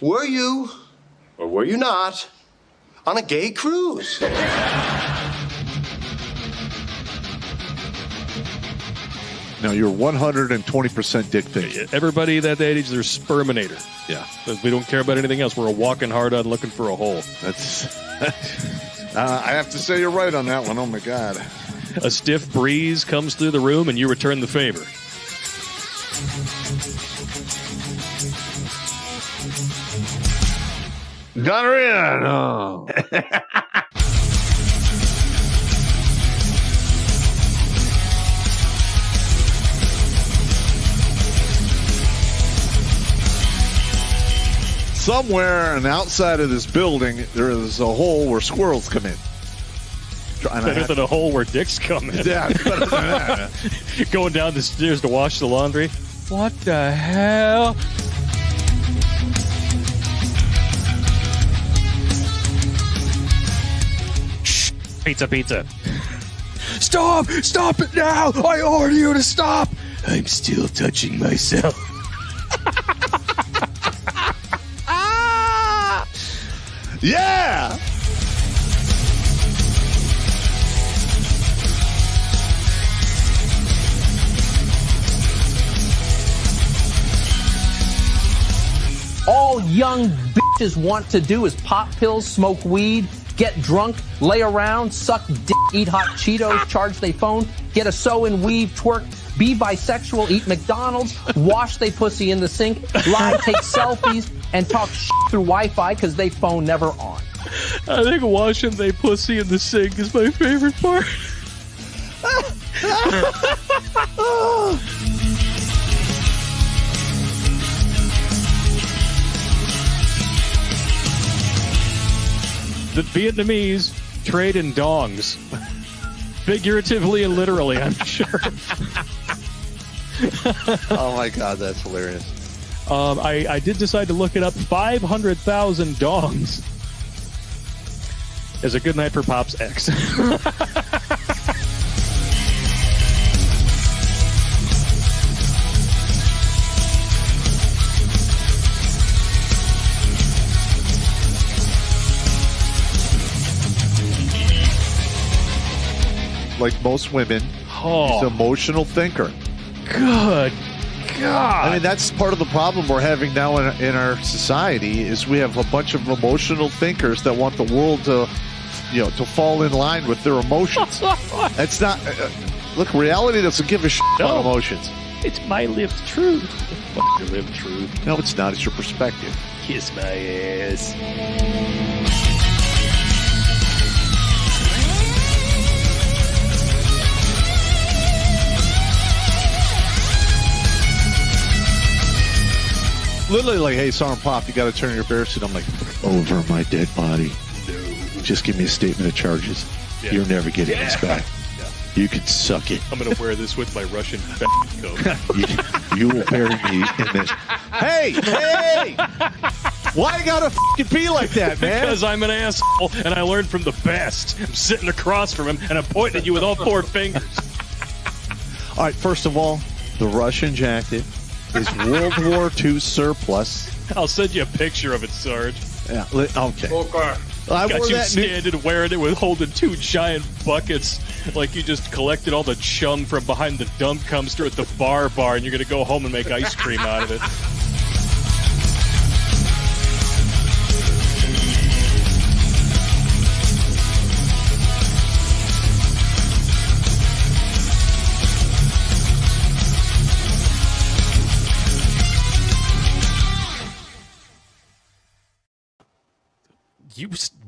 Were you, or were you not, on a gay cruise? No, you're 120% dick pic. Everybody at that age, they're sperminator. Yeah. Because we don't care about anything else. We're a walking hard on looking for a hole. That's. I have to say you're right on that one. Oh, my God. A stiff breeze comes through the room, and you return the favor. Gonorrhea. No. Somewhere on the outside of this building, there is a hole where squirrels come in. Better than a hole where dicks come in. Yeah, better than that. Going down the stairs to wash the laundry. What the hell? Shh. Pizza. Stop! Stop it now! I order you to stop! I'm still touching myself. Yeah! All young bitches want to do is pop pills, smoke weed, get drunk, lay around, suck dick, eat hot Cheetos, charge they phone, get a sew and weave, twerk, be bisexual, eat McDonald's, wash they pussy in the sink, lie, take selfies, and talk shit through Wi-Fi because they phone never on. I think washing they pussy in the sink is my favorite part. The Vietnamese trade in dongs. Figuratively and literally, I'm sure. Oh, my God, that's hilarious. I did decide to look it up. 500,000 dongs is a good night for Pop's ex. Like most women, he's an emotional thinker. Good God. I mean, that's part of the problem we're having now in our society is we have a bunch of emotional thinkers that want the world to, to fall in line with their emotions. That's not... look, reality doesn't give a shit about emotions. It's my lived truth. Fuck your lived truth. No, it's not. It's your perspective. Kiss my ass. Literally like, hey, Sergeant Pop, you got to turn your bear suit. I'm like, over my dead body. No. Just give me a statement of charges. Yeah. You're never getting this back. Yeah. You can suck it. I'm going to wear this with my Russian coat. you will bury me in this. Hey! Why you gotta fucking be like that, man? Because I'm an asshole, and I learned from the best. I'm sitting across from him, and I'm pointing at you with all four fingers. All right, first of all, the Russian jacket is World War II surplus. I'll send you a picture of it, Sarge. Yeah, okay. I got you standing wearing it with holding two giant buckets like you just collected all the chung from behind the dump dumpster at the bar, and you're going to go home and make ice cream out of it.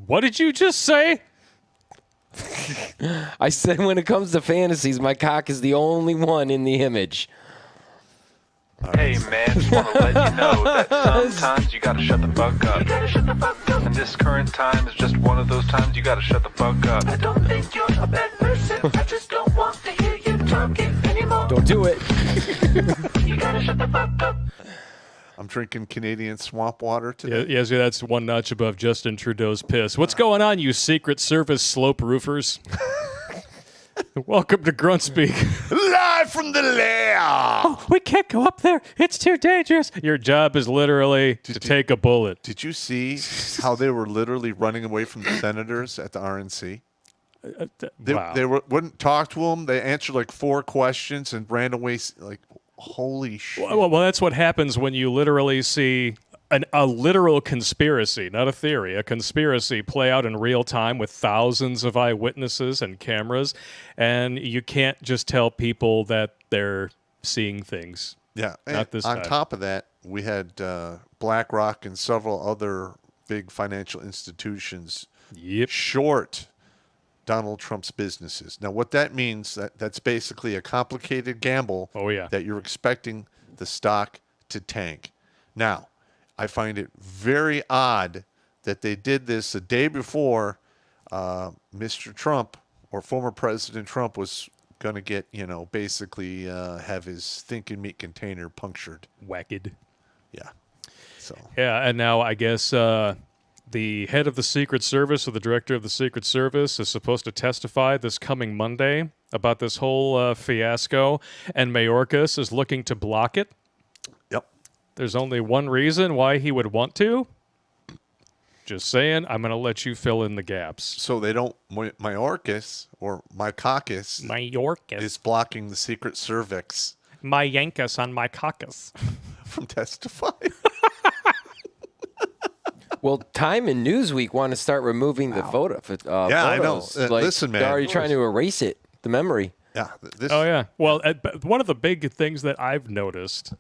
What did you just say? I said when it comes to fantasies, my cock is the only one in the image. Hey man, just want to let you know that sometimes you gotta shut the fuck up. And this current time is just one of those times you gotta shut the fuck up. I don't think you're a bad person, I just don't want to hear you talking anymore. Don't do it. You gotta shut the fuck up. I'm drinking Canadian swamp water today. Yes, that's one notch above Justin Trudeau's piss. What's going on, you Secret Service slope roofers? Welcome to Grunt Speak. Live live from the lair. Oh, we can't go up there. It's too dangerous. Your job is literally to take a bullet. Did you see how they were literally running away from the senators at the RNC? Wow. They wouldn't talk to them. They answered like 4 questions and ran away. Like, holy shit. Well, that's what happens when you literally see a literal conspiracy, not a theory, a conspiracy play out in real time with thousands of eyewitnesses and cameras, and you can't just tell people that they're seeing things. Yeah. Not this on time. top of that, we had BlackRock and several other big financial institutions short Donald Trump's businesses. Now, what that means, that's basically a complicated gamble that you're expecting the stock to tank. Now, I find it very odd that they did this a day before Mr. Trump or former President Trump was going to get, basically have his thinking meat container punctured. Wacked. Yeah. So. Yeah, and now I guess the head of the Secret Service or the director of the Secret Service is supposed to testify this coming Monday about this whole fiasco, and Mayorkas is looking to block it. Yep. There's only one reason why he would want to. Just saying, I'm going to let you fill in the gaps. So they don't, Mayorkas or my caucus is blocking the Secret Service. My Yankus on my caucus. From testifying. Well, Time and Newsweek want to start removing the photo. I know. Photos. Like, Listen, man. They're already trying to erase it, the memory. Yeah. Oh, yeah. Well, one of the big things that I've noticed,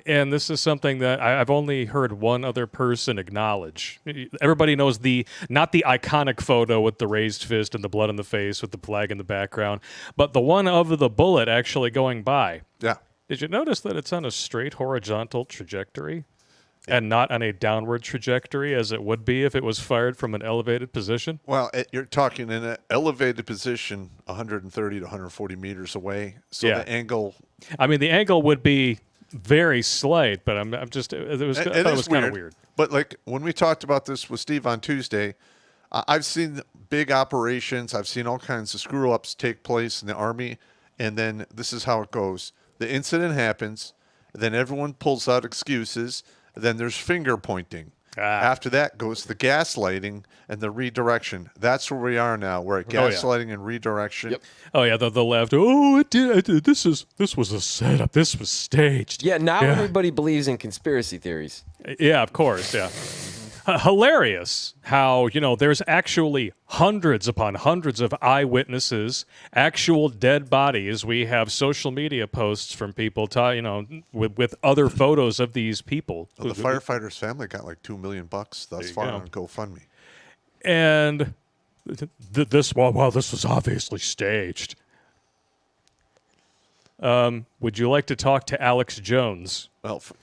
and this is something that I've only heard one other person acknowledge. Everybody knows not the iconic photo with the raised fist and the blood in the face with the flag in the background, but the one of the bullet actually going by. Yeah. Did you notice that it's on a straight horizontal trajectory and not on a downward trajectory as it would be if it was fired from an elevated position? Well, you're talking in an elevated position 130 to 140 meters away. So the angle... I mean, the angle would be very slight, but I'm just... It was kind of weird. But like when we talked about this with Steve on Tuesday, I've seen big operations. I've seen all kinds of screw-ups take place in the Army. And then this is how it goes. The incident happens. Then everyone pulls out excuses. Then there's finger pointing. After that goes the gaslighting and the redirection. That's where we are now. We're at gaslighting and redirection. Yep. Oh yeah, the left. Oh, it did. This was a setup. This was staged. Yeah, now everybody believes in conspiracy theories. Yeah, of course. Yeah. Hilarious how, there's actually hundreds upon hundreds of eyewitnesses, actual dead bodies. We have social media posts from people, with other photos of these people. Well, the firefighter's family got like $2 million thus far on GoFundMe. And this was obviously staged. Would you like to talk to Alex Jones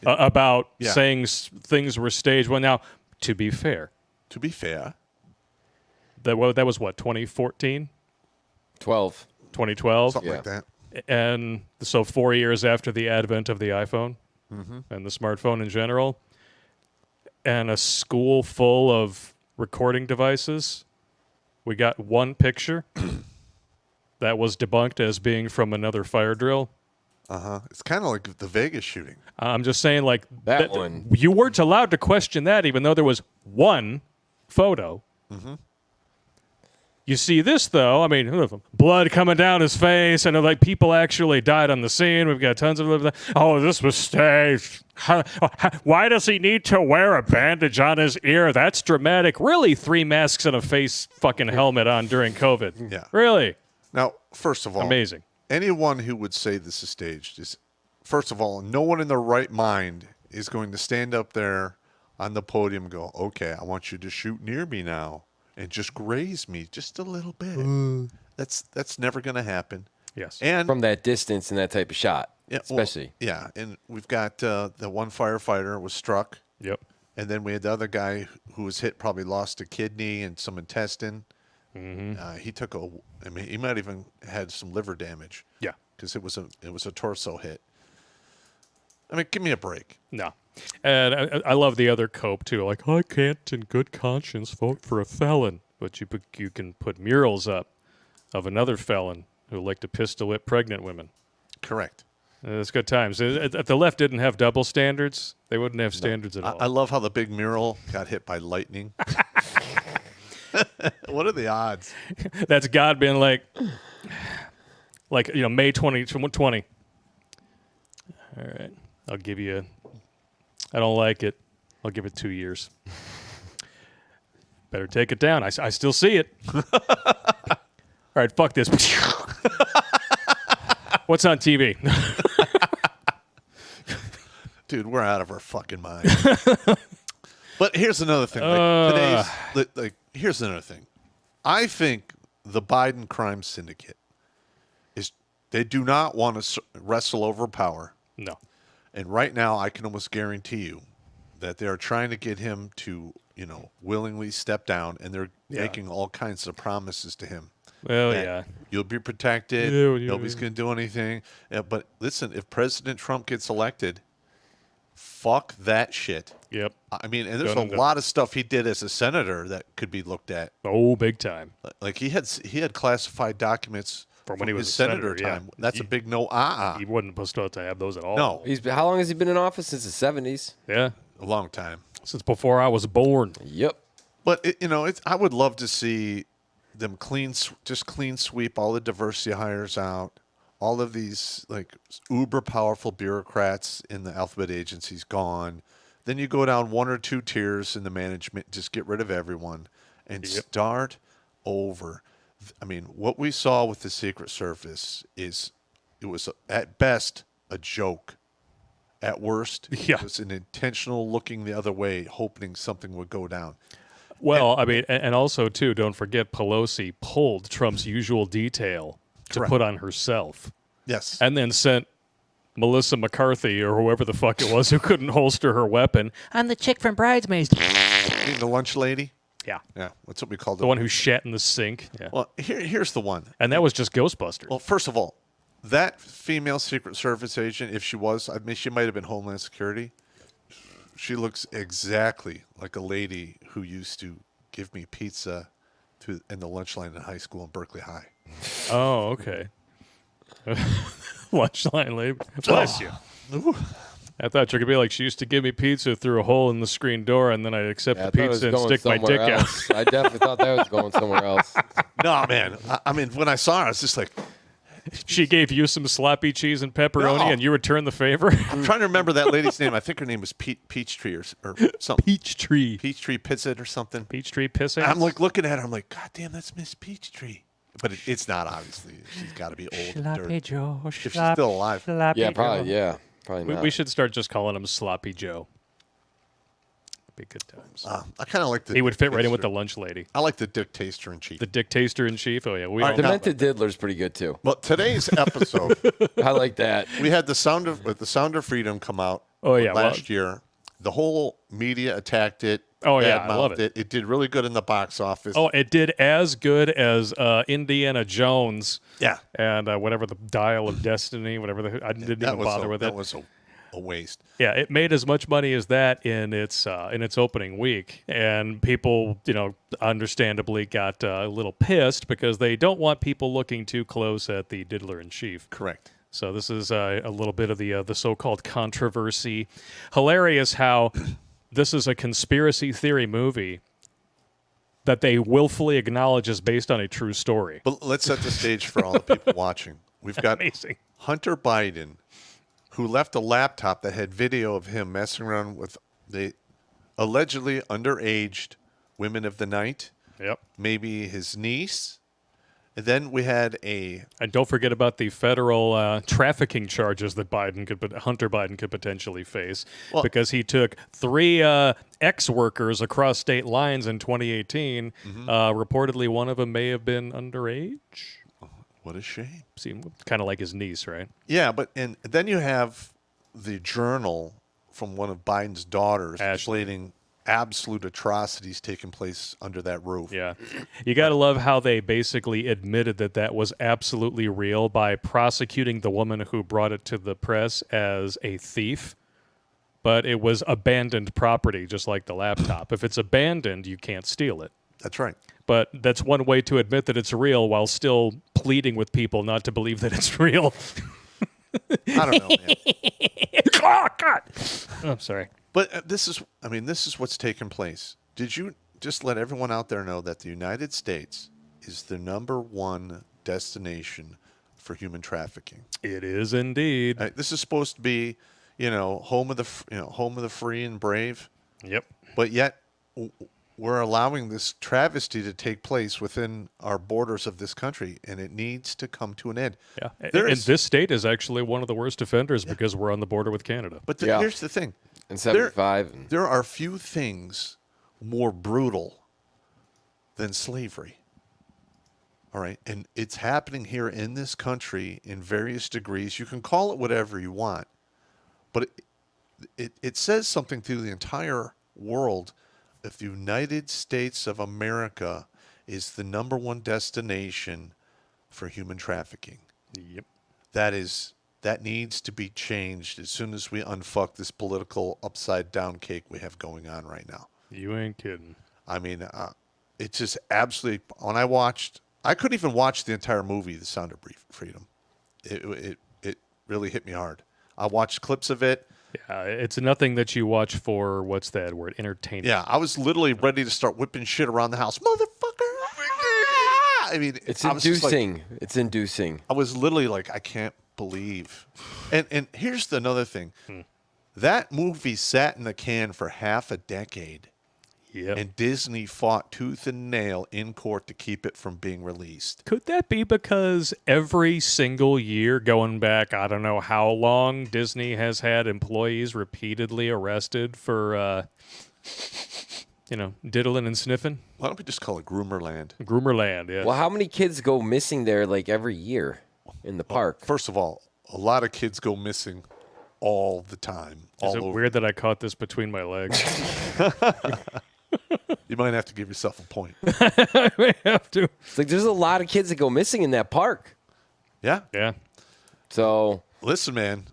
about saying things were staged? Well, now, to be fair, that was what, 2014? 2012? Something like that. And so 4 years after the advent of the iPhone and the smartphone in general, and a school full of recording devices, we got one picture that was debunked as being from another fire drill. It's kind of like the Vegas shooting. I'm just saying, like, that one. You weren't allowed to question that, even though there was one photo. You see this, though. I mean, blood coming down his face, and like people actually died on the scene. We've got tons of. Oh, this was staged. Why does he need to wear a bandage on his ear? That's dramatic. Really, 3 masks and a face fucking helmet on during COVID. Yeah. Really. Now, first of all, amazing. Anyone who would say this is staged is, first of all, no one in their right mind is going to stand up there on the podium and go, okay, I want you to shoot near me now and just graze me just a little bit. That's never going to happen. Yes. And from that distance and that type of shot, especially. And we've got the one firefighter was struck. Yep. And then we had the other guy who was hit, probably lost a kidney and some intestine. He took he might even had some liver damage. Yeah, because it was a torso hit. I mean, give me a break. No, and I love the other cope too. Like, I can't, in good conscience, vote for a felon, but you can put murals up of another felon who liked to pistol whip pregnant women. Correct. It's good times. If the left didn't have double standards, they wouldn't have standards at all. I love how the big mural got hit by lightning. What are the odds? That's God being like, May 2020. All right, I'll give you. I don't like it. I'll give it 2 years. Better take it down. I still see it. All right, fuck this. What's on TV? Dude, we're out of our fucking mind. But here's another thing. Here's another thing. I think the Biden crime syndicate they do not want to wrestle over power. No. And right now, I can almost guarantee you that they are trying to get him to, willingly step down, and they're making all kinds of promises to him. Well, yeah. You'll be protected. Nobody's going to do anything. But listen, if President Trump gets elected, fuck that shit. Yep. I mean, and there's a lot of stuff he did as a senator that could be looked at. Oh, big time. Like he had classified documents from when he was his a senator senator, time. That's a big no. He wasn't supposed to have those at all. No. How long has he been in office? Since the 70s. Yeah. A long time. Since before I was born. Yep. But I would love to see them clean sweep all the diversity hires out. All of these uber powerful bureaucrats in the alphabet agencies gone. Then you go down one or two tiers in the management, just get rid of everyone and start over. I mean, what we saw with the Secret Service it was at best a joke. At worst, it was an intentional looking the other way, hoping something would go down. Well, and also, too, don't forget Pelosi pulled Trump's usual detail to put on herself. Yes. And then sent Melissa McCarthy or whoever the fuck it was who couldn't holster her weapon. I'm the chick from Bridesmaids. The lunch lady? Yeah. Yeah, that's what we call the one who shat in the sink. Yeah. Well, here's the one. And that was just Ghostbusters. Well, first of all, that female Secret Service agent, if she was, she might have been Homeland Security. She looks exactly like a lady who used to give me pizza in the lunch line in high school in Berkeley High. Oh, okay. Lunch line lady. Bless you. Ooh. I thought you could be like, she used to give me pizza through a hole in the screen door, and then I'd accept the pizza and stick my dick out. I definitely thought that was going somewhere else. No, man. I mean, when I saw her, I was just like... She gave you some sloppy cheese and pepperoni, and you returned the favor? I'm trying to remember that lady's name. I think her name was Peachtree or something. Peachtree. Peachtree Pissett or something. Peachtree Pissett? I'm looking at her. I'm like, God damn, that's Miss Peachtree. But it's not, obviously. She's got to be old and dirty. Joe, if she's still alive. Yeah, probably, Probably not. We should start just calling him Sloppy Joe. Be good times. I kind of like the... He would fit right in with the lunch lady. I like the Dick Taster in Chief. The Dick Taster in Chief? Oh, yeah. Demented Diddler's pretty good, too. Well, today's episode... I like that. We had the Sound of Freedom come out last year. The whole media attacked it. Oh, yeah, I love it. It did really good in the box office. Oh, it did as good as Indiana Jones. Yeah. And whatever the Dial of Destiny, whatever I didn't even bother with it. That was a waste. Yeah, it made as much money as that in its opening week, and people, understandably got a little pissed because they don't want people looking too close at the Diddler in Chief. Correct. So this is a little bit of the so-called controversy. Hilarious how this is a conspiracy theory movie that they willfully acknowledge is based on a true story. But let's set the stage for all the people watching. We've got Amazing. Hunter Biden, who left a laptop that had video of him messing around with the allegedly underaged women of the night. Yep. Maybe his niece. And then we had And don't forget about the federal trafficking charges that Hunter Biden could potentially face, because he took 3 ex-workers across state lines in 2018. Reportedly, one of them may have been underage. What a shame. Seemed kind of like his niece, right? Yeah, and then you have the journal from one of Biden's daughters explaining absolute atrocities taking place under that roof. Yeah. You got to love how they basically admitted that was absolutely real by prosecuting the woman who brought it to the press as a thief. But it was abandoned property, just like the laptop. If it's abandoned, you can't steal it. That's right. But that's one way to admit that it's real while still pleading with people not to believe that it's real. I don't know, man. Oh, God. I'm sorry. But this is what's taking place. Did you just let everyone out there know that the United States is the #1 destination for human trafficking? It is indeed. This is supposed to be, home of the free and brave. Yep. But yet, we're allowing this travesty to take place within our borders of this country, and it needs to come to an end. Yeah. And this state is actually one of the worst offenders because we're on the border with Canada. But here's the thing. In 75. There are few things more brutal than slavery. All right? And it's happening here in this country in various degrees. You can call it whatever you want, but it says something to the entire world. If the United States of America is the #1 destination for human trafficking. Yep. That needs to be changed as soon as we unfuck this political upside down cake we have going on right now. You ain't kidding. I mean, it's just absolutely. When I couldn't even watch the entire movie, The Sound of Freedom. It really hit me hard. I watched clips of it. Yeah, it's nothing that you watch for, what's that word, entertainment. Yeah, I was literally ready to start whipping shit around the house. Motherfucker! I mean, It's inducing. It's inducing. I was literally like, I can't believe. And here's another thing. That movie sat in the can for half a decade. Yep. And Disney fought tooth and nail in court to keep it from being released. Could that be because every single year going back, I don't know how long, Disney has had employees repeatedly arrested for, diddling and sniffing? Why don't we just call it Groomerland? Groomerland, yeah. Well, how many kids go missing there like every year in the park? First of all, a lot of kids go missing all the time. Is it weird that I caught this between my legs? You might have to give yourself a point. I may have to. It's like there's a lot of kids that go missing in that park. Yeah? Yeah. So Listen, man,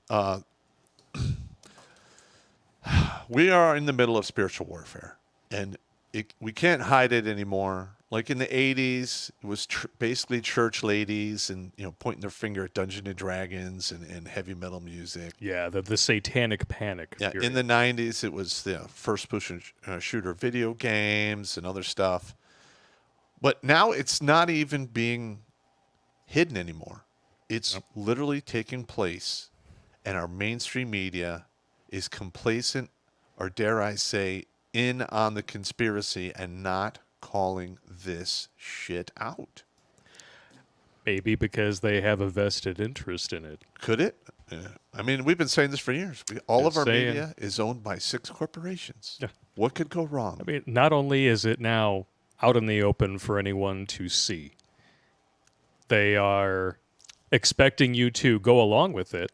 we are in the middle of spiritual warfare, and we can't hide it anymore. Like in the 80s, it was basically church ladies and pointing their finger at Dungeons and Dragons and heavy metal music. Yeah, the satanic panic. Yeah, period. in the 90s, it was the first-person shooter video games and other stuff. But now it's not even being hidden anymore. It's literally taking place, and our mainstream media is complacent, or dare I say, in on the conspiracy and not calling this shit out. Maybe because they have a vested interest in it. Could it? I mean, we've been saying this for years. All of our saying- media is owned by 6 corporations. Yeah. What could go wrong? I mean, not only is it now out in the open for anyone to see, they are expecting you to go along with it,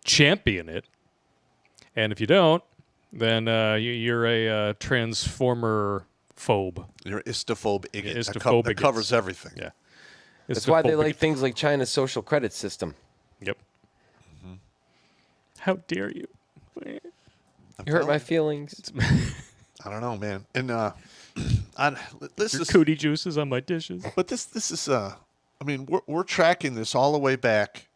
champion it, and if you don't, then you're a transformer phobe. You're istophobe idiot. Istophobic That covers everything. Yeah. that's why they like things like China's social credit system. Yep. How dare you? You hurt my feelings. I don't know, man. And this Your is, cootie juices on my dishes. but this is I mean, we're tracking this all the way back,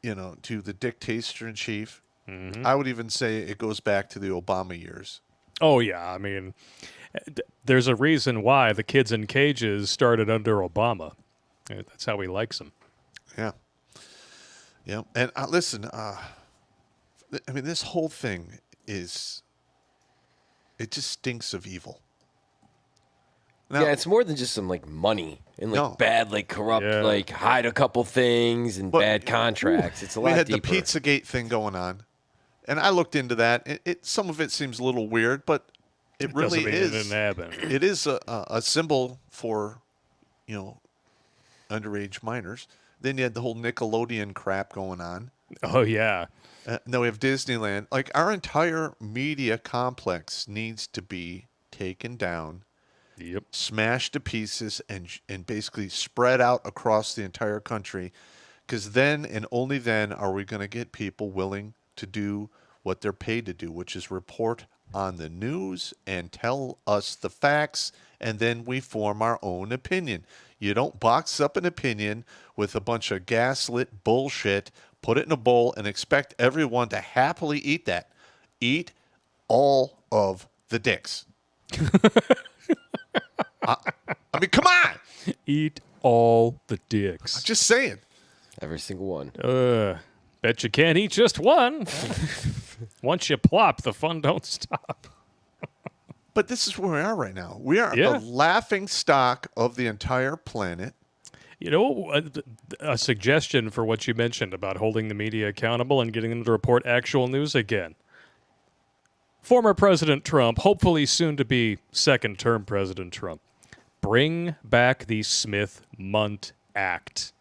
to the dictator in chief. I would even say it goes back to the Obama years. Oh, yeah. I mean, there's a reason why the kids in cages started under Obama. That's how he likes them. Yeah. Yeah. And listen, I mean, this whole thing it just stinks of evil. Now, Yeah, it's more than just some like money and like No. bad, like corrupt, Yeah. like hide a couple things and But- bad contracts. It's a lot we had deeper. the Pizzagate thing going on, and I looked into that. Some of it seems a little weird, but it really Doesn't mean is. it didn't happen. It is a symbol for, underage minors. Then you had the whole Nickelodeon crap going on. Oh, yeah. Now we have Disneyland. Like, our entire media complex needs to be taken down, Yep. smashed to pieces, and basically spread out across the entire country. Because then and only then are we going to get people willing to do what they're paid to do, which is report on the news and tell us the facts, and then we form our own opinion. You don't box up an opinion with a bunch of gaslit bullshit put it in a bowl, and expect everyone to happily eat that. Eat all of the dicks. I mean, come on. Eat all the dicks. I'm just saying. Every single one. Bet you can't eat just one. Once you plop, the fun don't stop. But this is where we are right now. We are Yeah. the laughing stock of the entire planet. You know, a suggestion for what you mentioned about holding the media accountable and getting them to report actual news again. Former President Trump, hopefully soon to be second-term President Trump, bring back the Smith-Mundt Act.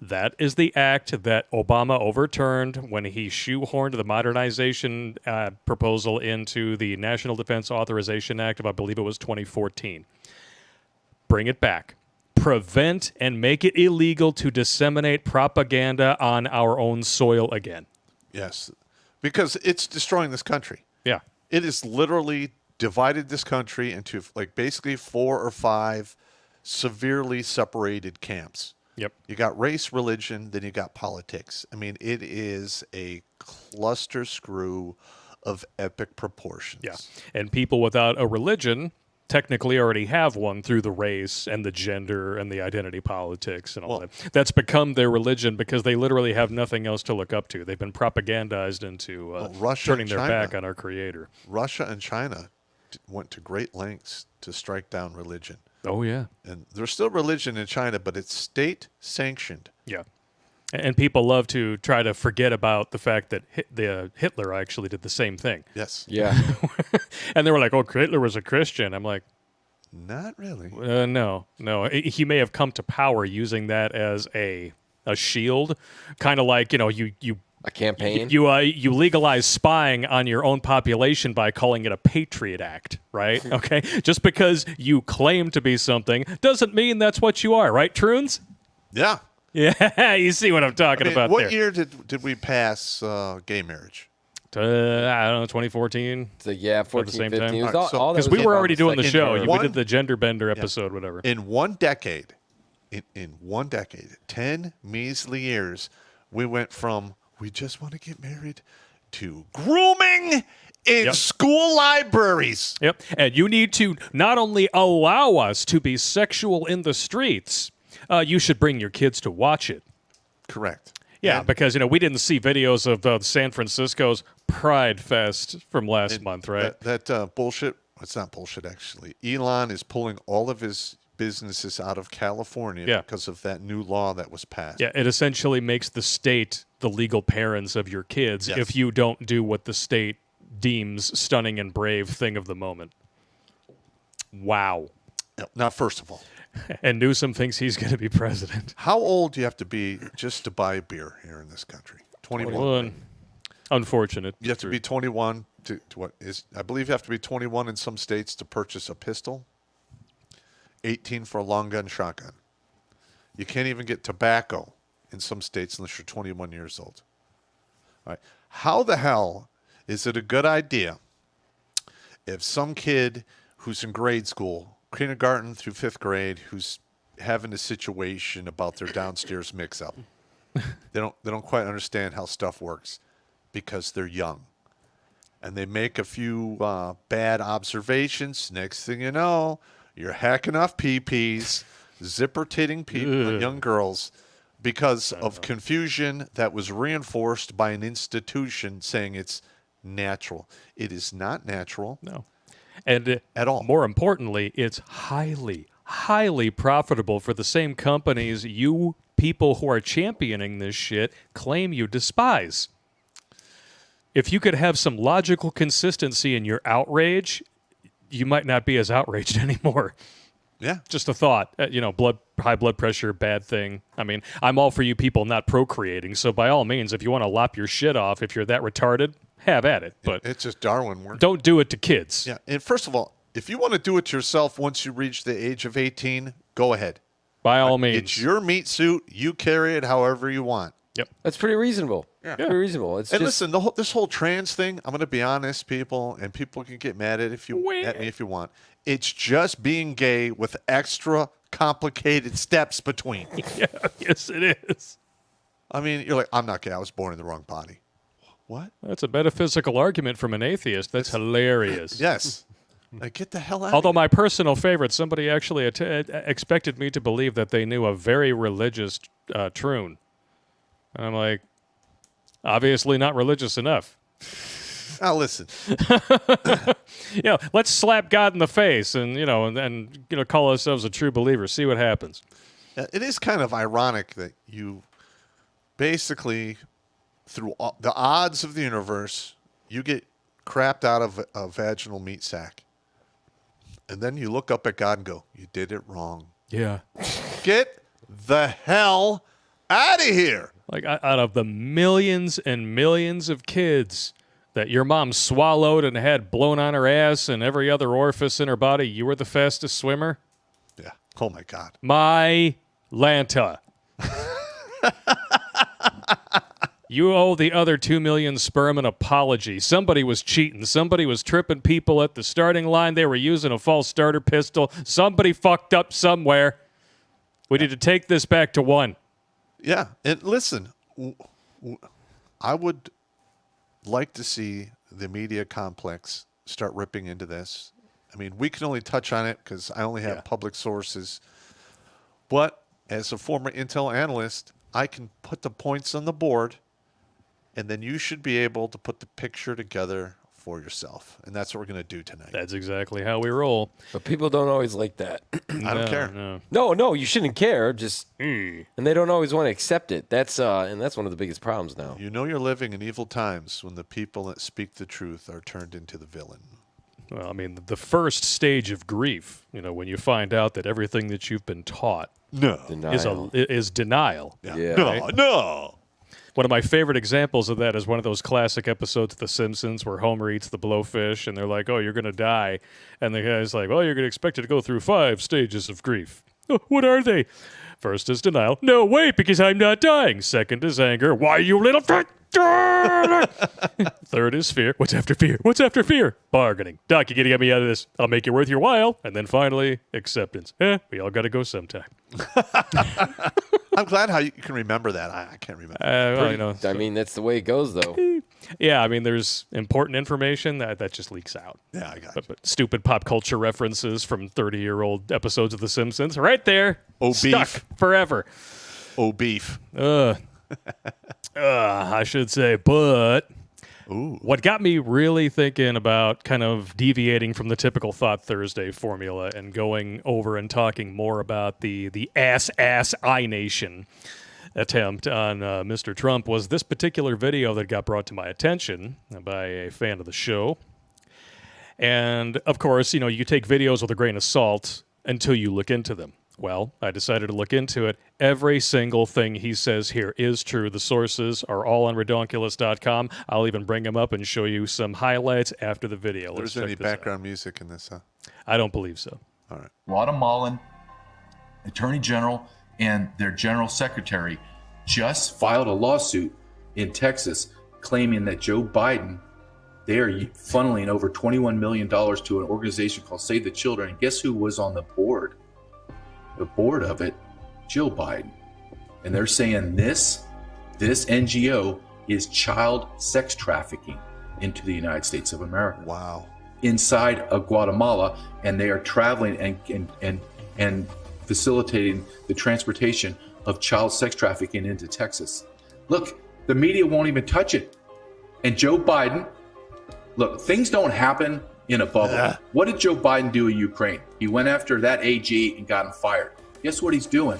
That is the act that Obama overturned when he shoehorned the modernization proposal into the National Defense Authorization Act of, I believe it was 2014. Bring it back. Prevent and make it illegal to disseminate propaganda on our own soil again. Yes, because it's destroying this country. Yeah. It has literally divided this country into like basically 4 or 5 severely separated camps. Yep. You got race, religion, then you got politics. I mean, it is a cluster screw of epic proportions. Yeah. And people without a religion technically already have one through the race and the gender and the identity politics and all that. That's become their religion because they literally have nothing else to look up to. They've been propagandized into Russia turning and their China. back on our creator. Russia and China went to great lengths to strike down religion. Oh, yeah. And there's still religion in China, but it's state sanctioned. Yeah. And people love to try to forget about the fact that Hitler actually did the same thing. Yes. Yeah. And they were like, oh, Hitler was a Christian. I'm like, Not really. no. He may have come to power using that as a shield, kind of like, you A campaign. You legalize spying on your own population by calling it a Patriot Act, right? Okay, just because you claim to be something doesn't mean that's what you are, right, Troons? Yeah. Yeah, you see what I'm talking about what there. year did we pass gay marriage? I don't know, 2014. So, yeah, At the 14, same 15. time. It was All right, so- all that Because was we were on already doing the second show. term. We did the gender bender episode, whatever. In one decade, in 10 measly years, we went from we just want to get married to grooming in Yep. school libraries. Yep. And you need to not only allow us to be sexual in the streets, you should bring your kids to watch it. Correct. Yeah, because we didn't see videos of San Francisco's Pride Fest from last month, right? That bullshit. It's not bullshit, actually. Elon is pulling all of his businesses out of California because of that new law that was passed. Yeah, it essentially makes the state the legal parents of your kids Yes. if you don't do what the state deems stunning and brave thing of the moment. Wow. No, not first of all. And Newsom thinks he's going to be president. How old do you have to be just to buy beer here in this country? 21. Unfortunate. You have to be 21 to what is, I believe you have to be 21 in some states to purchase a pistol, 18 for a long gun shotgun. You can't even get tobacco in some states unless you're 21 years old. All right. How the hell is it a good idea if some kid who's in grade school, kindergarten through 5th grade, who's having a situation about their downstairs mix-up, they don't quite understand how stuff works because they're young, and they make a few bad observations. Next thing you know, you're hacking off PPs, zipper-titting young girls because of confusion that was reinforced by an institution saying it's natural. It is not natural. No. And At all. More importantly, it's highly, highly profitable for the same companies you people who are championing this shit claim you despise. If you could have some logical consistency in your outrage, you might not be as outraged anymore. Yeah. Just a thought. High blood pressure, bad thing. I mean, I'm all for you people not procreating. So by all means, if you want to lop your shit off, if you're that retarded, have at it. But It's just Darwin work. don't do it to kids. Yeah. And first of all, if you want to do it yourself once you reach the age of 18, go ahead. By all means. It's your meat suit. You carry it however you want. Yep. That's pretty reasonable. Yeah. Pretty reasonable. It's And just, listen, this whole trans thing, I'm going to be honest, people, and people can get mad at me if you want. It's just being gay with extra complicated steps between. Yeah, yes, it is. I mean, you're like, I'm not gay. I was born in the wrong body. What? That's a metaphysical argument from an atheist. That's hilarious. Yes. Like, get the hell out. Although my personal favorite, somebody actually expected me to believe that they knew a very religious troon. And I'm like, obviously not religious enough. Now listen. Let's slap God in the face and call ourselves a true believer. See what happens. It is kind of ironic that you basically, through the odds of the universe, you get crapped out of a vaginal meat sack. And then you look up at God and go, you did it wrong. Yeah. Get the hell out of here. Like, out of the millions and millions of kids that your mom swallowed and had blown on her ass and every other orifice in her body, you were the fastest swimmer? Yeah. Oh, my God. My Lanta. You owe the other 2 million sperm an apology. Somebody was cheating. Somebody was tripping people at the starting line. They were using a false starter pistol. Somebody fucked up somewhere. We need to take this back to 1. Yeah. And listen, I would like to see the media complex start ripping into this. I mean, we can only touch on it because I only have public sources. But as a former Intel analyst, I can put the points on the board, and then you should be able to put the picture together for yourself. And that's what we're going to do tonight. That's exactly how we roll. But people don't always like that. I don't care. No, you shouldn't care. Just and they don't always want to accept it. That's one of the biggest problems now. You know you're living in evil times when the people that speak the truth are turned into the villain. Well, I mean, the first stage of grief, when you find out that everything that you've been taught is denial. Yeah. No. One of my favorite examples of that is one of those classic episodes of The Simpsons where Homer eats the blowfish and they're like, oh, you're going to die. And the guy's like, well, you're going to expect it to go through 5 stages of grief. Oh, what are they? First is denial. No, wait, because I'm not dying. Second is anger. Why, you little fuck? Third is fear. What's after fear? What's after fear? Bargaining. Doc, you got to get me out of this. I'll make it worth your while. And then finally, acceptance. We all got to go sometime. I'm glad how you can remember that. I can't remember. I mean, that's the way it goes, though. Yeah, I mean, there's important information that just leaks out. Yeah, I got it. But stupid pop culture references from 30-year-old episodes of The Simpsons, right there. Oh, stuck beef. Forever. Oh, beef. I should say, but what got me really thinking about kind of deviating from the typical Thought Thursday formula and going over and talking more about the ass I Nation attempt on Mr. Trump was this particular video that got brought to my attention by a fan of the show. And, of course, you take videos with a grain of salt until you look into them. Well, I decided to look into it. Every single thing he says here is true. The sources are all on Redonkulas.com. I'll even bring them up and show you some highlights after the video. There's any background music in this, huh? I don't believe so. All right. Guatemalan Attorney General and their General Secretary just filed a lawsuit in Texas claiming that Joe Biden, they are funneling over $21 million to an organization called Save the Children. And guess who was on the board? The board of it, Jill Biden. And they're saying this NGO is child sex trafficking into the United States of America. Wow. Inside of Guatemala, and they are traveling and facilitating the transportation of child sex trafficking into Texas. Look, the media won't even touch it. And Joe Biden, look, things don't happen in a bubble. What did Joe Biden do in Ukraine? He went after that AG and got him fired. Guess what he's doing?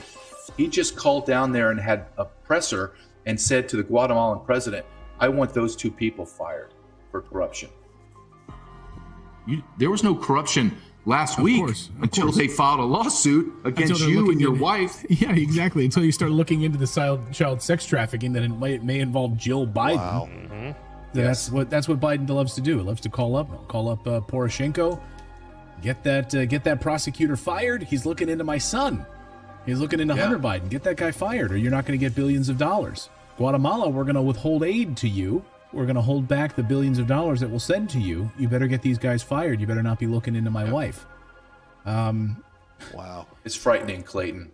He just called down there and had a presser and said to the Guatemalan president, I want those 2 people fired for corruption. There was no corruption last week until they filed a lawsuit against you and your wife. Yeah, exactly. Until you start looking into the child sex trafficking, that it may involve Jill Biden. Wow. Mm-hmm. That's what Biden loves to do. He loves to call up Poroshenko, get that prosecutor fired. He's looking into my son. He's looking into Hunter Biden. Get that guy fired, or you're not going to get billions of dollars. Guatemala, we're going to withhold aid to you. We're going to hold back the billions of dollars that we'll send to you. You better get these guys fired. You better not be looking into my wife. Wow. It's frightening, Clayton.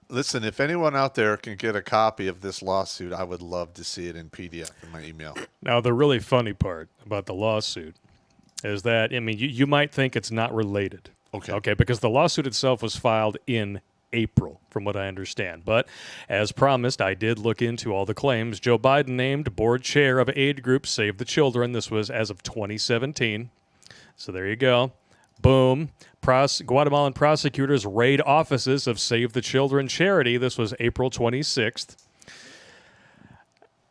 Listen, if anyone out there can get a copy of this lawsuit, I would love to see it in PDF in my email. Now, the really funny part about the lawsuit is that, I mean, you might think it's not related. Okay, because the lawsuit itself was filed in April, from what I understand. But as promised, I did look into all the claims. Joe Biden named board chair of aid group Save the Children. This was as of 2017. So there you go. Boom. Guatemalan prosecutors raid offices of Save the Children charity. This was April 26th.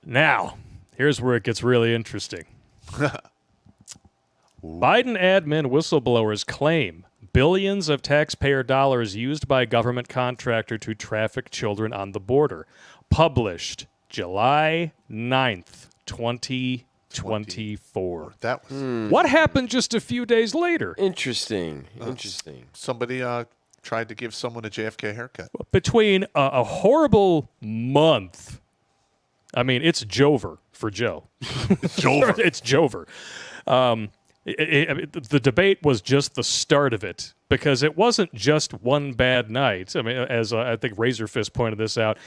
Now, here's where it gets really interesting. Biden admin whistleblowers claim billions of taxpayer dollars used by government contractor to traffic children on the border. Published July 9th, 2024. That was What happened just a few days later? Interesting. somebody tried to give someone a JFK haircut. Between a horrible month. I mean, it's Jover for Joe. Jover. It's Jover. The debate was just the start of it, because it wasn't just one bad night. I mean, as I think Razor Fist pointed this out,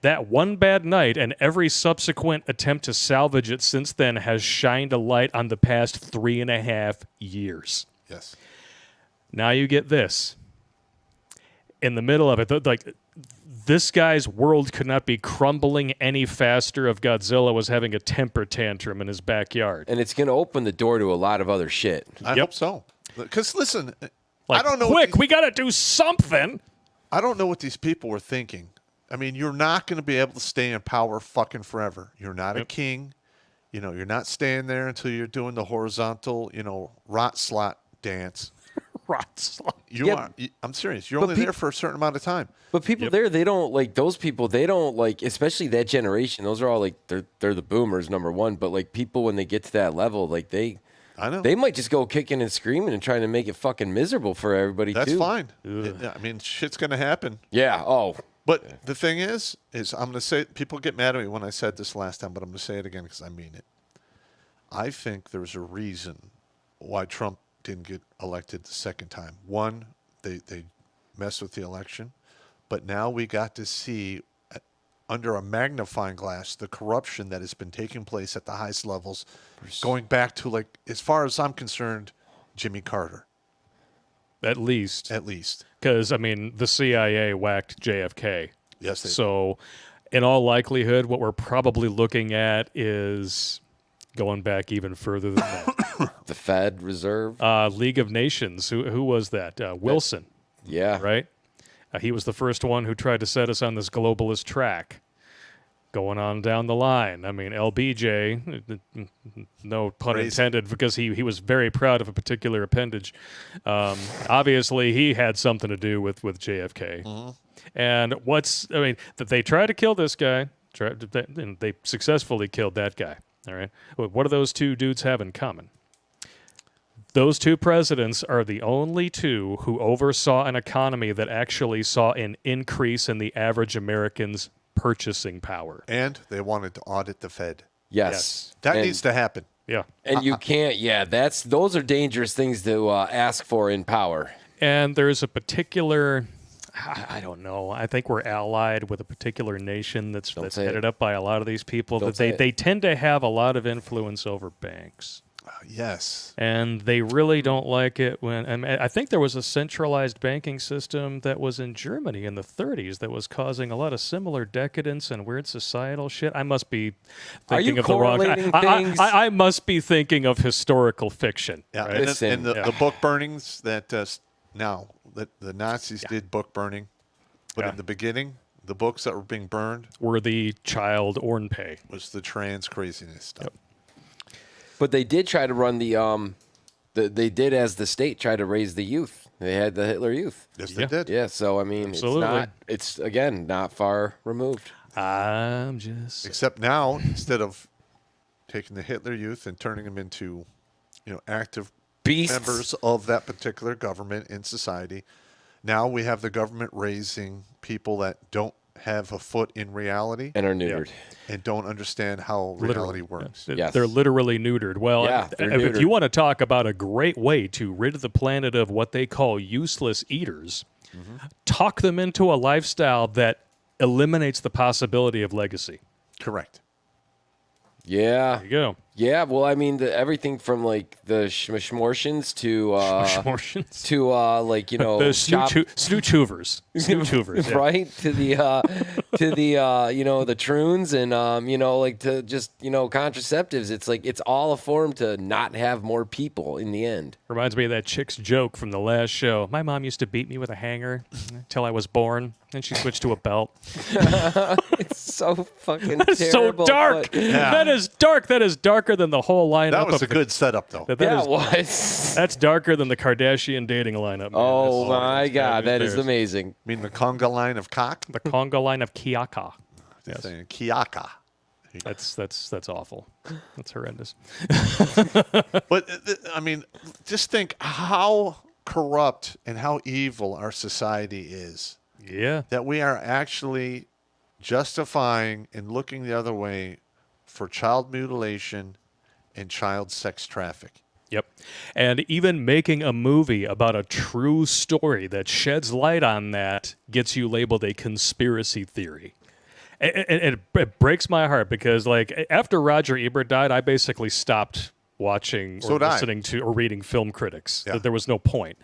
that one bad night and every subsequent attempt to salvage it since then has shined a light on the past 3.5 years. Yes. Now you get this. In the middle of it, this guy's world could not be crumbling any faster if Godzilla was having a temper tantrum in his backyard. And it's going to open the door to a lot of other shit. I hope so. Because listen, Like, I don't know. Quick, we got to do something. I don't know what these people were thinking. I mean, you're not going to be able to stay in power fucking forever. You're not a king. You know, you're not staying there until you're doing the horizontal, rot slot dance. Rot slot. I'm serious. You're only there for a certain amount of time. But people there, they don't like those people. They don't like, especially that generation. Those are all like they're the boomers, number one. But like people when they get to that level, like they might just go kicking and screaming and trying to make it fucking miserable for everybody. That's too. fine. I mean, shit's gonna happen. Yeah. Oh. But the thing is I'm gonna say, people get mad at me when I said this last time, but I'm gonna say it again because I mean it. I think there's a reason why Trump didn't get elected the second time. One, they messed with the election, but now we got to see under a magnifying glass the corruption that has been taking place at the highest levels, going back to, like, as far as I'm concerned, Jimmy Carter. At least. Because, I mean, the CIA whacked JFK. Yes, they did. So, in all likelihood, what we're probably looking at is going back even further than that. The Fed Reserve? League of Nations. Who was that? Wilson. Yeah. Right? He was the first one who tried to set us on this globalist track. Going on down the line. I mean, LBJ, no pun intended, because he was very proud of a particular appendage. Obviously, he had something to do with JFK. Mm-hmm. And that they tried to kill this guy, and they successfully killed that guy. All right. What do those two dudes have in common? Those two presidents are the only two who oversaw an economy that actually saw an increase in the average American's purchasing power. And they wanted to audit the Fed. Yes. That needs to happen. Yeah. And you can't, those are dangerous things to ask for in power. And there's a particular, I don't know, I think we're allied with a particular nation that's headed up by a lot of these people. They tend to have a lot of influence over banks. Yes. And they really don't like it when... I think there was a centralized banking system that was in Germany in the 30s that was causing a lot of similar decadence and weird societal shit. I must be thinking of the wrong... I must be thinking of historical fiction. Yeah, right? and the book burnings that now that the Nazis did book burning, but in the beginning, the books that were being burned were the child Ornpay. Was the trans craziness stuff. Yep. But they did try to run they did as the state try to raise the youth. They had the Hitler Youth. Yes, they did. Yeah, so I mean, it's again not far removed. I'm just except now instead of taking the Hitler Youth and turning them into, active beasts, members of that particular government in society, now we have the government raising people that don't have a foot in reality and are neutered and don't understand how reality works. Yes. They're literally neutered. Well, if you want to talk about a great way to rid the planet of what they call useless eaters, talk them into a lifestyle that eliminates the possibility of legacy. Correct. Yeah. There you go. Yeah, well, I mean, everything from like the Schmorshins to Schmorshins? to like The Snoochoovers. Snoochoovers, yeah. right? To the the Troons and like to just contraceptives. It's like it's all a form to not have more people in the end. Reminds me of that chick's joke from the last show. My mom used to beat me with a hanger until I was born. Then she switched to a belt. It's so fucking That's terrible. so dark. That is dark. That is darker than the whole lineup. That was a good setup, though. It was. That's darker than the Kardashian dating lineup. Man. Oh my God, that is amazing. I mean, the conga line of cock? The conga line of Kiaka. Yes. Saying Kiaka. That's awful. That's horrendous. But, I mean, just think how corrupt and how evil our society is. Yeah. That we are actually justifying and looking the other way for child mutilation and child sex traffic. Yep. And even making a movie about a true story that sheds light on that gets you labeled a conspiracy theory. And it breaks my heart because, like, after Roger Ebert died, I basically stopped watching or listening to or reading film critics. Yeah. There was no point.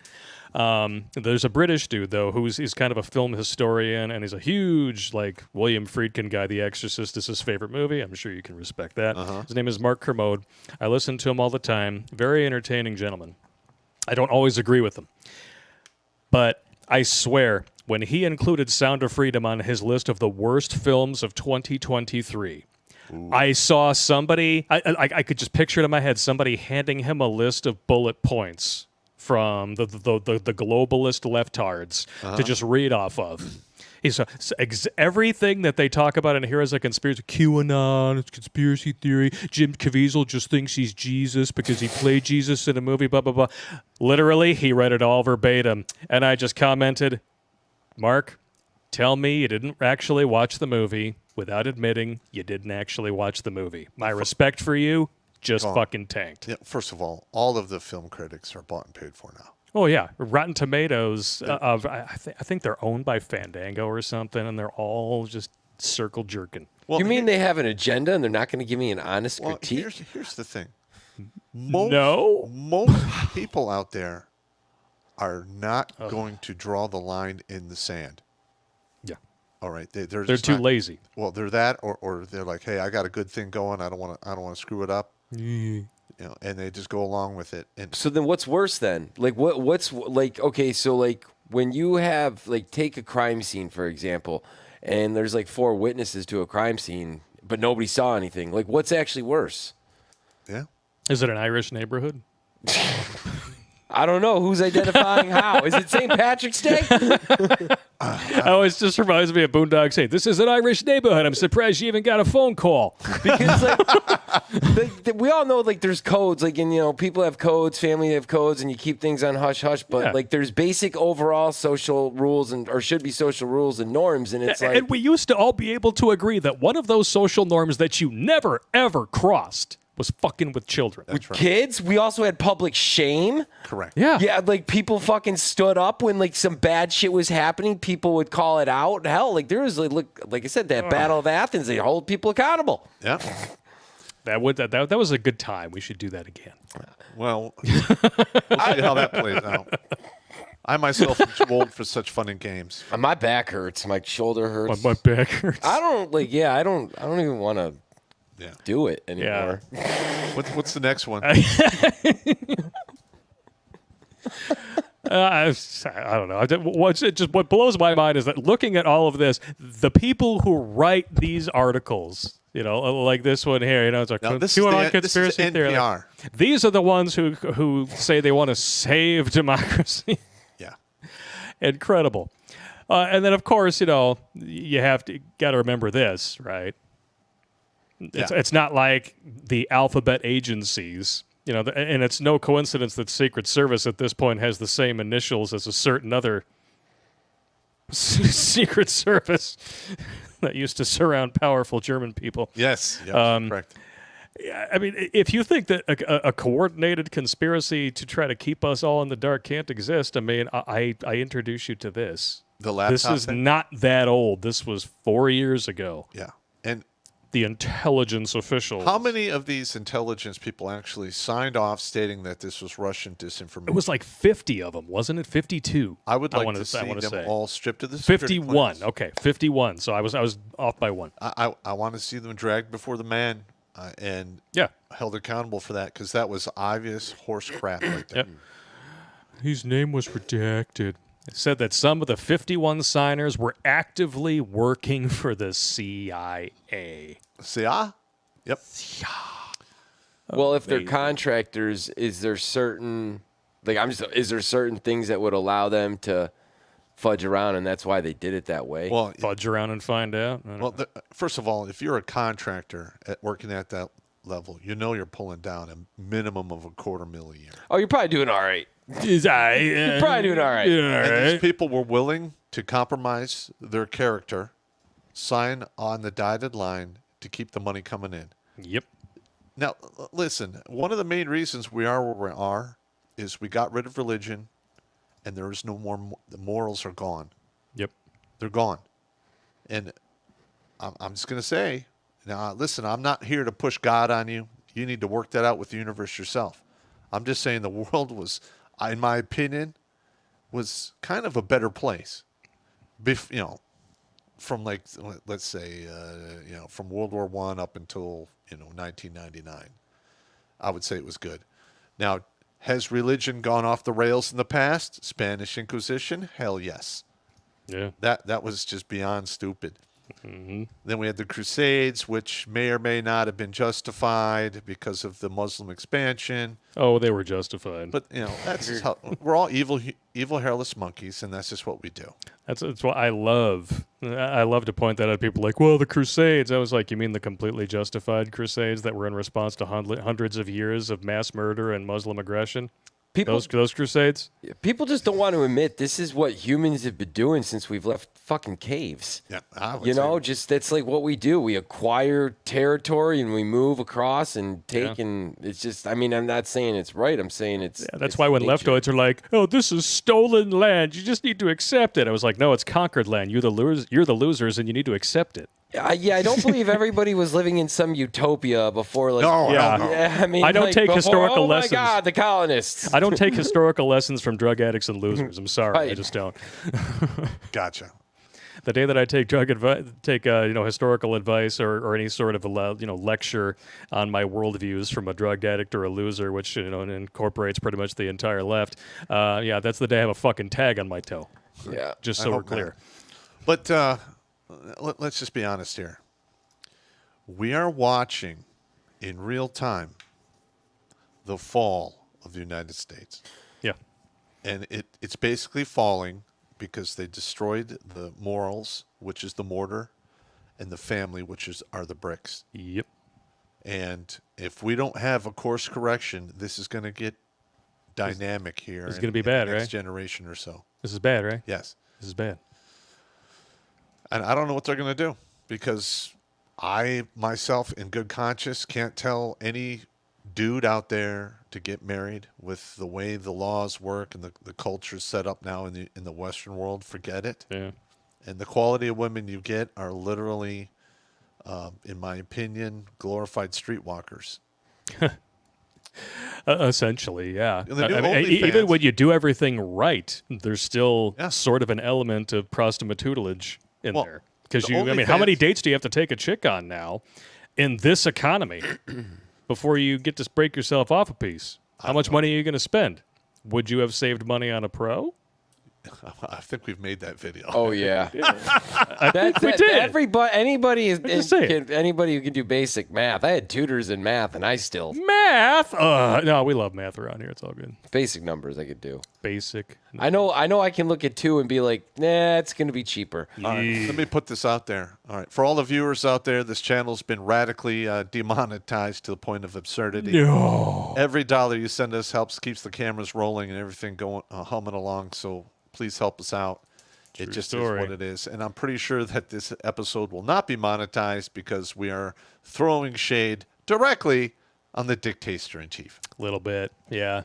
There's a British dude, though, he's kind of a film historian, and he's a huge, like, William Friedkin guy. The Exorcist is his favorite movie. I'm sure you can respect that. His name is Mark Kermode. I listen to him all the time. Very entertaining gentleman. I don't always agree with him. But I swear, when he included Sound of Freedom on his list of the worst films of 2023, I saw somebody, I could just picture it in my head, somebody handing him a list of bullet points from the globalist leftards to just read off of. Everything that they talk about in here is a conspiracy. QAnon, it's conspiracy theory. Jim Caviezel just thinks he's Jesus because he played Jesus in a movie, blah, blah, blah. Literally, he read it all verbatim. And I just commented, Mark, tell me you didn't actually watch the movie without admitting you didn't actually watch the movie. My respect for you just fucking tanked. Yeah, first of all of the film critics are bought and paid for now. Oh, yeah. Rotten Tomatoes, I think they're owned by Fandango or something, and they're all just circle jerking. Well, you mean they have an agenda and they're not going to give me an honest critique? Here's the thing. Most people out there are not going to draw the line in the sand. Yeah. All right. They're too lazy. Well, they're that, or they're like, hey, I got a good thing going. I don't want to screw it up. And they just go along with it. And so then what's worse then? Like what's like, okay, so like when you have like take a crime scene, for example, and there's like 4 witnesses to a crime scene, but nobody saw anything. Like what's actually worse? Yeah. Is it an Irish neighborhood? I don't know. Who's identifying how? Is it St. Patrick's Day? Oh, it just reminds me of Boondocks. Hey, this is an Irish neighborhood. I'm surprised you even got a phone call. Because we all know like there's codes. Like, and people have codes, family have codes, and you keep things on hush hush. But like there's basic overall social rules or should be social rules and norms. And it's like, and we used to all be able to agree that one of those social norms that you never ever crossed was fucking with children. With kids, we also had public shame. Correct. Yeah. Yeah, like people fucking stood up when like some bad shit was happening. People would call it out. Hell, like there was like I said, that Battle of Athens. They hold people accountable. Yeah. That was a good time. We should do that again. Well, we'll see how that plays out. I myself am too old for such fun and games. My back hurts. My shoulder hurts. My back hurts. I don't even want to do it anymore. Yeah. What's the next one? I don't know. What blows my mind is that looking at all of this, the people who write these articles, like this one here, it's a conspiracy theory. Like, these are the ones who say they want to save democracy. Yeah, incredible. And then of course, you got to remember this, right? It's not like the alphabet agencies, and it's no coincidence that Secret Service at this point has the same initials as a certain other Secret Service that used to surround powerful German people. Yes, correct. Yeah, I mean, if you think that a coordinated conspiracy to try to keep us all in the dark can't exist, I mean, I introduce you to this. The laptop This is thing? not that old. This was 4 years ago. Yeah. And The intelligence officials. how many of these intelligence people actually signed off stating that this was Russian disinformation? It was like 50 of them, wasn't it? 52. I would like wanna- to see them say. all stripped of the security 51. clearance. Okay, 51. So I was off by one. I want to see them dragged before the man and Yeah. held accountable for that, because that was obvious horse crap right there. Yep. His name was redacted. It said that some of the 51 signers were actively working for the CIA. See, Yep. Well, if they're contractors, is there certain is there certain things that would allow them to fudge around, and that's why they did it that way? Well, Fudge around and find out. I don't know. first of all, if you're a contractor working at that level, you know you're pulling down a minimum of $250,000 a year. Oh, you're probably doing all right. You're probably doing all right. And these people were willing to compromise their character, sign on the dotted line to keep the money coming in. Yep. Now, listen, one of the main reasons we are where we are is we got rid of religion, and there is no more, the morals are gone. Yep. They're gone. And I'm just going to say, now, listen, I'm not here to push God on you. You need to work that out with the universe yourself. I'm just saying the world was, in my opinion, was kind of a better place. From like, let's say, from World War I up until, 1999. I would say it was good. Now, has religion gone off the rails in the past? Spanish Inquisition? Hell yes. Yeah. That was just beyond stupid. Mm-hmm. Then we had the Crusades, which may or may not have been justified because of the Muslim expansion. Oh, they were justified. But that's just how we're all evil hairless monkeys, and that's just what we do. That's what I love. I love to point that out. People are like, well, the Crusades. I was like, you mean the completely justified Crusades that were in response to hundreds of years of mass murder and Muslim aggression? Those Crusades? People just don't want to admit this is what humans have been doing since we've left fucking caves. Yeah, I would say. That's like what we do. We acquire territory and we move across and take, and it's just, I mean, I'm not saying it's right. I'm saying it's. Yeah, that's it's why when nature. leftoids are like, oh, this is stolen land. You just need to accept it. I was like, no, it's conquered land. You're the losers, and you need to accept it. I don't believe everybody was living in some utopia before. Like, No. I mean, I don't take before, historical oh lessons. Oh my God, the colonists. I don't take historical lessons from drug addicts and losers. I'm sorry, I Right. just don't. Gotcha. The day that I take historical advice or any sort of lecture on my worldviews from a drug addict or a loser, which incorporates pretty much the entire left, that's the day I have a fucking tag on my toe. Yeah. Just I so we're hope clear. not. But let's just be honest here. We are watching in real time the fall of the United States. Yeah. And it's basically falling because they destroyed the morals, which is the mortar, and the family, which are the bricks. Yep. And if we don't have a course correction, this is going to get dynamic here. This is gonna be in bad, the next right? generation or so. This is bad, right? Yes. This is bad. And I don't know what they're going to do, because I, myself, in good conscience, can't tell any dude out there to get married with the way the laws work and the culture's set up now in the Western world. Forget it. Yeah. And the quality of women you get are literally, in my opinion, glorified streetwalkers. Essentially, yeah. And the new Even OnlyFans- when you do everything right, there's still Yeah. sort of an element of prostitutelage in Well, there. Because the how many OnlyFans- dates do you have to take a chick on now in this economy before you get to break yourself off a piece? How much money are you going to spend? Would you have saved money on a pro? I think we've made that video. Oh yeah, I think we did. Anybody just saying. anybody who can do basic math. I had tutors in math, and I still Math? No, we love math around here. It's all good. basic numbers I could do. Basic. I know I can look at 2 and be like, nah, it's gonna be cheaper. All right, let me put this out there. All right, for all the viewers out there, this channel's been radically demonetized to the point of absurdity. No. Every dollar you send us keeps the cameras rolling and everything going humming along. So please help us out. It just story. is what it is, and I'm pretty sure that this episode will not be monetized because we are throwing shade directly on the dictator-in-chief. A little bit, yeah.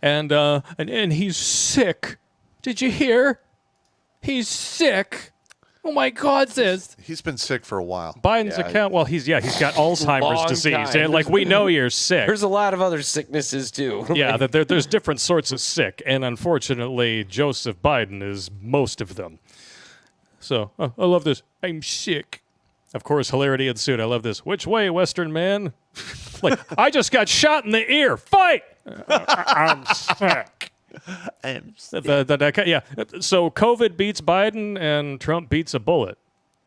And he's sick. Did you hear? He's sick. Oh my God, sis. He's been sick for a while. Biden's account. Well, he's got Alzheimer's Long disease. time. And, like, we know you're sick. There's a lot of other sicknesses too. Yeah, there's different sorts of sick, and unfortunately, Joseph Biden is most of them. So, I love this. I'm sick. Of course, hilarity ensued. I love this. Which way, Western man? Like, I just got shot in the ear. Fight! I'm sick. Yeah. So COVID beats Biden, and Trump beats a bullet.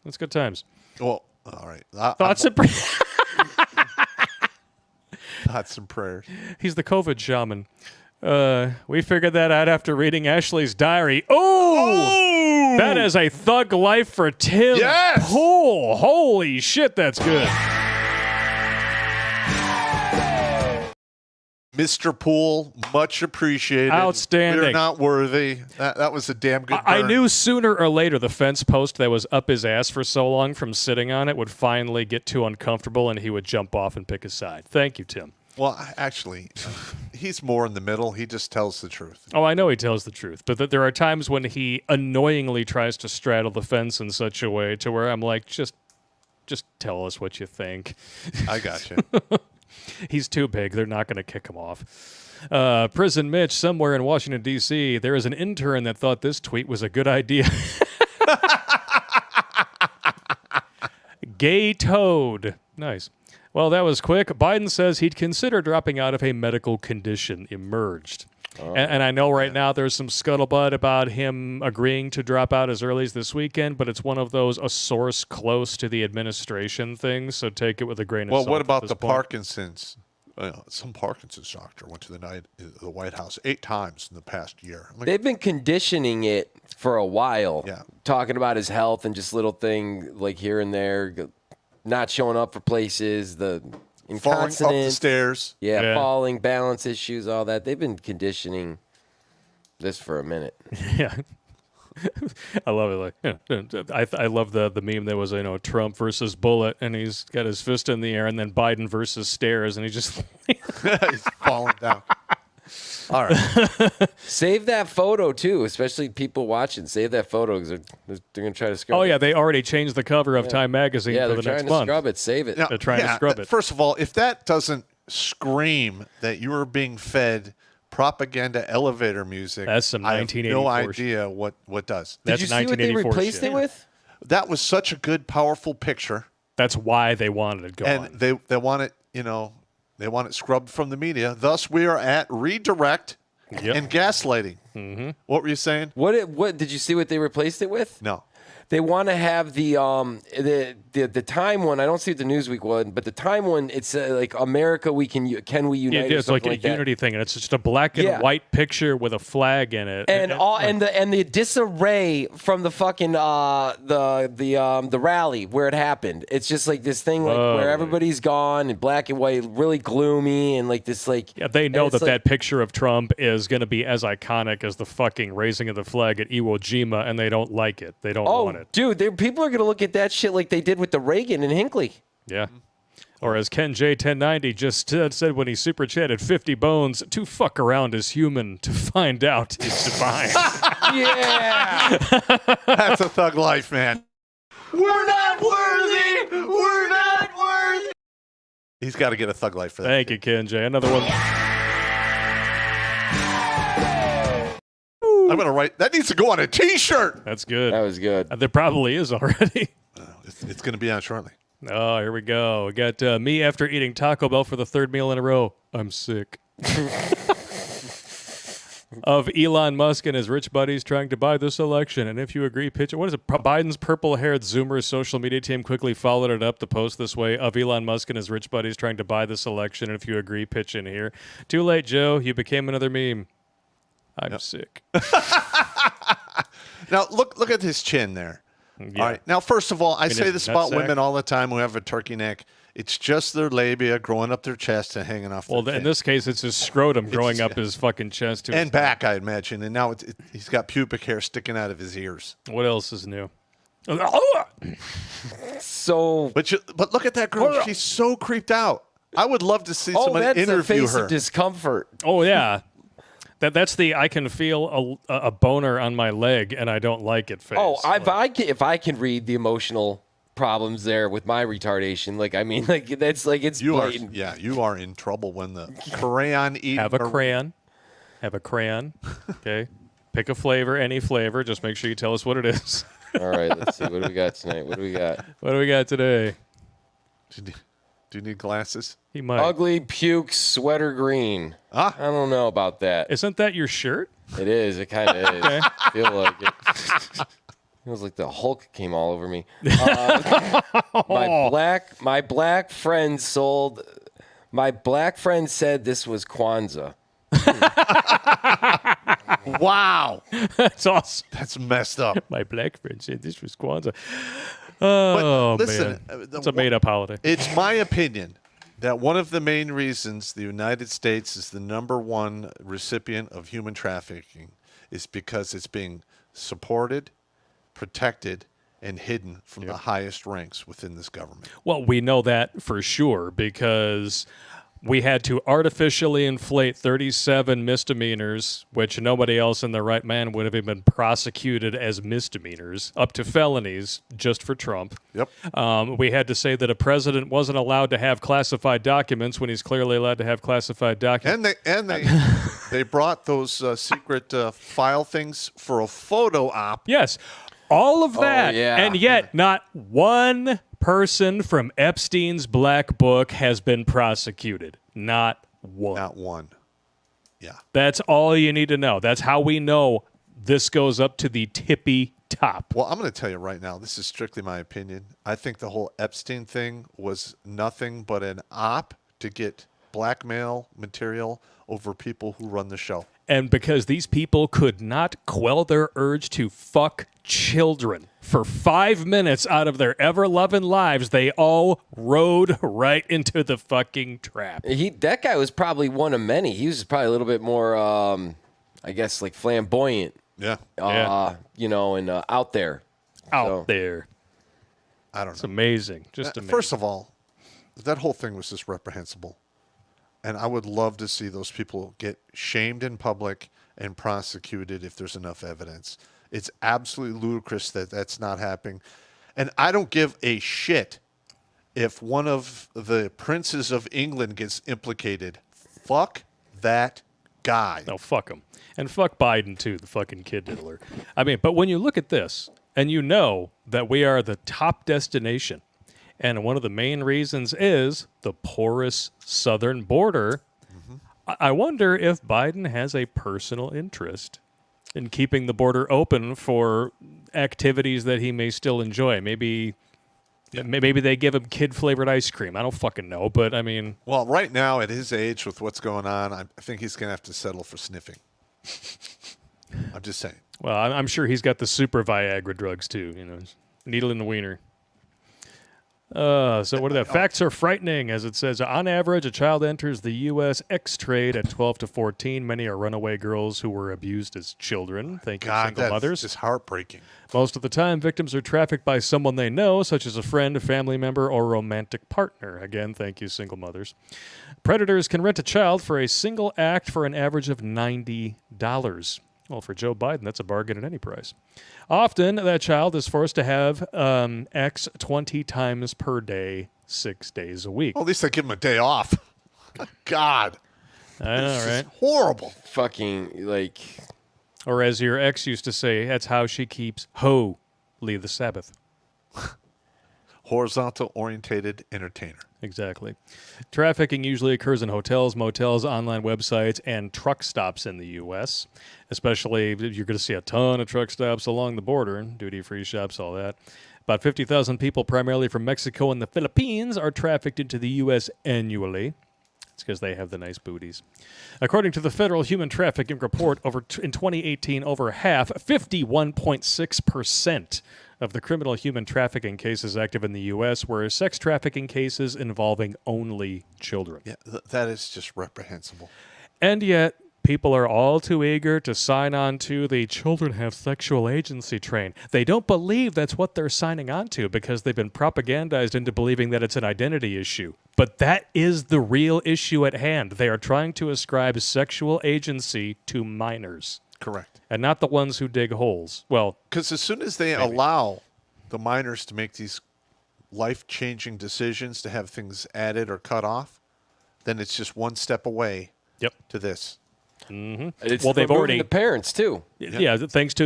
That's good times. Well, all right. Thoughts and prayers. Thoughts and prayers. He's the COVID shaman. We figured that out after reading Ashley's diary. Oh! That is a thug life for Tim Pool. Holy shit, that's good. Mr. Poole, much appreciated. Outstanding. We're not worthy. That was a damn good burn. I knew sooner or later the fence post that was up his ass for so long from sitting on it would finally get too uncomfortable and he would jump off and pick a side. Thank you, Tim. Well, actually, he's more in the middle. He just tells the truth. Oh, I know he tells the truth, but there are times when he annoyingly tries to straddle the fence in such a way to where I'm like, just tell us what you think. I got you. He's too big. They're not going to kick him off. Prison Mitch, somewhere in Washington, D.C., there is an intern that thought this tweet was a good idea. Gay toad. Nice. Well, that was quick. Biden says he'd consider dropping out if a medical condition emerged. And I know right now there's some scuttlebutt about him agreeing to drop out as early as this weekend, but it's one of those a source close to the administration things, so take it with a grain of salt. Well, what about at the this point. Parkinson's? Some Parkinson's doctor went to the White House 8 times in the past year. They've been conditioning it for a while, talking about his health and just little thing like here and there, not showing up for places, the falling up the stairs. Falling, balance issues, all that. They've been conditioning this for a minute. Yeah. I love it. I love the meme that was, Trump versus bullet, and he's got his fist in the air, and then Biden versus stairs, and he just he's falling down. All right. Save that photo too, especially people watching. Save that photo because they're going to try to scrub it. Oh yeah, they already changed the cover of Time Magazine for the next month. They're trying to scrub it. Save it. Now, they're trying to scrub it. First of all, if that doesn't scream that you are being fed propaganda elevator music, that's some 1984 I have no idea what does. Did you see what they replaced it with? That was such a good, powerful picture. That's why they wanted it gone. And they want it, they want it scrubbed from the media. Thus, we are at redirect and gaslighting. Mm-hmm. What were you saying? What did you see what they replaced it with? No. They want to have the Time one. I don't see what the Newsweek one, but the Time one. It's like America. Can we unite? Yeah, it's like a unity thing, and it's just a black and white picture with a flag in it, and the disarray from the fucking the rally where it happened. It's just like this thing where everybody's gone and black and white, really gloomy, and like this like. Yeah, they know that picture of Trump is going to be as iconic as the fucking raising of the flag at Iwo Jima, and they don't like it. They don't want it. Dude, people are going to look at that shit like they did with the Reagan and Hinckley. Yeah. Or as Ken J 1090 just said when he super chatted, 50 bones, to fuck around is human, to find out is divine. Yeah. That's a thug life, man. We're not worthy. We're not worthy. He's got to get a thug life for that. Thank you, Ken J. Another one. I'm going to write. That needs to go on a T-shirt. That's good. That was good. There probably is already. It's going to be on shortly. Oh, here we go. We got me after eating Taco Bell for the 3rd meal in a row. I'm sick. Of Elon Musk and his rich buddies trying to buy this election. And if you agree, pitch it. What is it? Biden's purple-haired Zoomer social media team quickly followed it up to post this way. Of Elon Musk and his rich buddies trying to buy this election. And if you agree, pitch in here. Too late, Joe. You became another meme. I'm sick. Now, look at his chin there. Yeah. All right. Now, first of all, I say his this about nutsack. women all the time who have a turkey neck. It's just their labia growing up their chest and hanging off their Well, in chin. this case, it's his scrotum growing up his fucking chest. And back, I imagine. And now he's got pubic hair sticking out of his ears. What else is new? So, But look at that girl. She's so creeped out. I would love to see Oh, somebody that's a interview face her. of discomfort. Oh yeah, that's the I can feel a boner on my leg and I don't like it face. Oh, if I can read the emotional problems there with my retardation, that's like it's blatant. You are in trouble when the crayon eating. Have a crayon. Have a crayon. Okay. Pick a flavor, any flavor. Just make sure you tell us what it is. All right, let's see. What do we got tonight? What do we got? What do we got today? Do you need glasses? He might. Ugly puke sweater green. I don't know about that. Isn't that your shirt? It is. It kind of is. Okay. I feel like it. Feels like the Hulk came all over me. My black friend said this was Kwanzaa. Wow. That's awesome. That's messed up. My black friend said this was Kwanzaa. Oh, but listen, man. It's a made-up holiday. It's my opinion that one of the main reasons the United States is the #1 recipient of human trafficking is because it's being supported, protected, and hidden from the highest ranks within this government. Well, we know that for sure because we had to artificially inflate 37 misdemeanors, which nobody else in their right mind would have been prosecuted as misdemeanors, up to felonies just for Trump. Yep. We had to say that a president wasn't allowed to have classified documents when he's clearly allowed to have classified documents. And they brought those secret file things for a photo op. Yes. All of that. yeah. And yet not one person from Epstein's black book has been prosecuted. Not one. Not one. Yeah. That's all you need to know. That's how we know this goes up to the tippy top. Well, I'm going to tell you right now, this is strictly my opinion. I think the whole Epstein thing was nothing but an op to get blackmail material over people who run the show. And because these people could not quell their urge to fuck children for 5 minutes out of their ever-loving lives, they all rode right into the fucking trap. That guy was probably one of many. He was probably a little bit more, I guess, like flamboyant. Yeah. And out there. Out there. I don't know. It's amazing. Just amazing. First of all, that whole thing was just reprehensible. And I would love to see those people get shamed in public and prosecuted if there's enough evidence. It's absolutely ludicrous that that's not happening. And I don't give a shit if one of the princes of England gets implicated. Fuck that guy. No, fuck him. And fuck Biden, too, the fucking kid diddler. I mean, but when you look at this, and you know that we are the top destination, and one of the main reasons is the porous southern border. Mm-hmm. I wonder if Biden has a personal interest in keeping the border open for activities that he may still enjoy. Maybe they give him kid-flavored ice cream. I don't fucking know, but I mean... Well, right now, at his age, with what's going on, I think he's going to have to settle for sniffing. I'm just saying. Well, I'm sure he's got the super Viagra drugs, too. Needle in the wiener. So what are the facts are frightening, as it says. On average, a child enters the U.S. X-trade at 12 to 14. Many are runaway girls who were abused as children. Thank you, single mothers. That's just heartbreaking. Most of the time, victims are trafficked by someone they know, such as a friend, a family member, or romantic partner. Again, thank you, single mothers. Predators can rent a child for a single act for an average of $90. Well, for Joe Biden, that's a bargain at any price. Often, that child is forced to have X 20 times per day, 6 days a week. Well, at least they give him a day off. God. I know, right? It's horrible. Fucking, like... Or as your ex used to say, that's how she keeps holy the Sabbath. Horizontal-orientated entertainer. Exactly. Trafficking usually occurs in hotels, motels, online websites, and truck stops in the U.S. Especially, you're going to see a ton of truck stops along the border, duty-free shops, all that. About 50,000 people, primarily from Mexico and the Philippines, are trafficked into the U.S. annually. It's because they have the nice booties. According to the Federal Human Trafficking Report, in 2018, over half, 51.6%, of the criminal human trafficking cases active in the U.S. were sex trafficking cases involving only children. Yeah, that is just reprehensible. And yet, people are all too eager to sign on to the children have sexual agency train. They don't believe that's what they're signing on to because they've been propagandized into believing that it's an identity issue. But that is the real issue at hand. They are trying to ascribe sexual agency to minors. Correct. And not the ones who dig holes. Well, because as soon as they allow the minors to make these life-changing decisions to have things added or cut off, then it's just one step away to this. Mm-hmm. It's well, they've already the parents too. Yeah, thanks to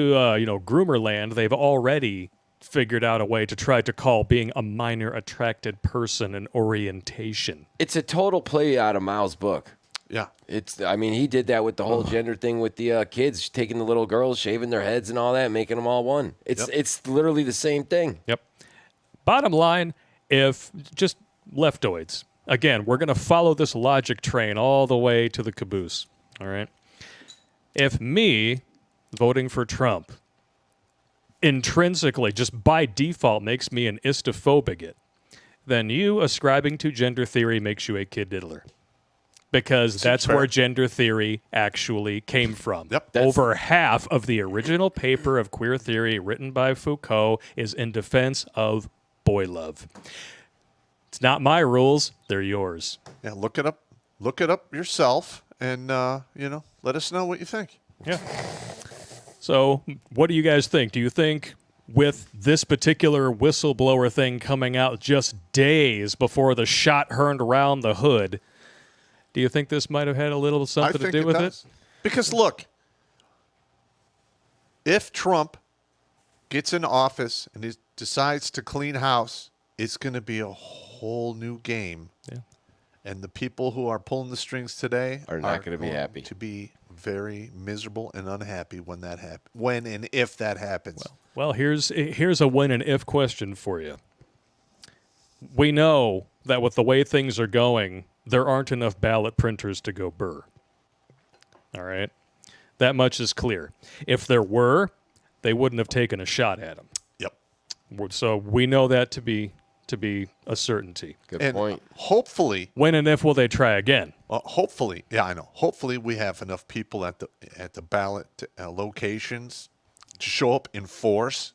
Groomer Land, they've already figured out a way to try to call being a minor attracted person an orientation. It's a total play out of Miles' book. Yeah. He did that with the whole gender thing with the kids, taking the little girls, shaving their heads and all that, making them all one. It's literally the same thing. Yep. Bottom line, if just leftoids, again, we're going to follow this logic train all the way to the caboose, all right? If me voting for Trump intrinsically, just by default, makes me an istophobic, then you ascribing to gender theory makes you a kid diddler. Because that's where gender theory actually came from. Yep. Over half of the original paper of queer theory written by Foucault is in defense of boy love. It's not my rules, they're yours. Yeah, look it up. Look it up yourself, and let us know what you think. Yeah. So, what do you guys think? Do you think with this particular whistleblower thing coming out just days before the shot heard around the hood, do you think this might have had a little something to do with it? Because look, if Trump gets in office and he decides to clean house, it's going to be a whole new game. Yeah. And the people who are pulling the strings today are not going to be happy. To be very miserable and unhappy when that happens. When and if that happens. Well, here's a when and if question for you. We know that with the way things are going, there aren't enough ballot printers to go burr. All right? That much is clear. If there were, they wouldn't have taken a shot at him. Yep. So we know that to be a certainty. Good point. Hopefully, when and if will they try again? Hopefully, yeah, I know. Hopefully, we have enough people at the ballot locations to show up in force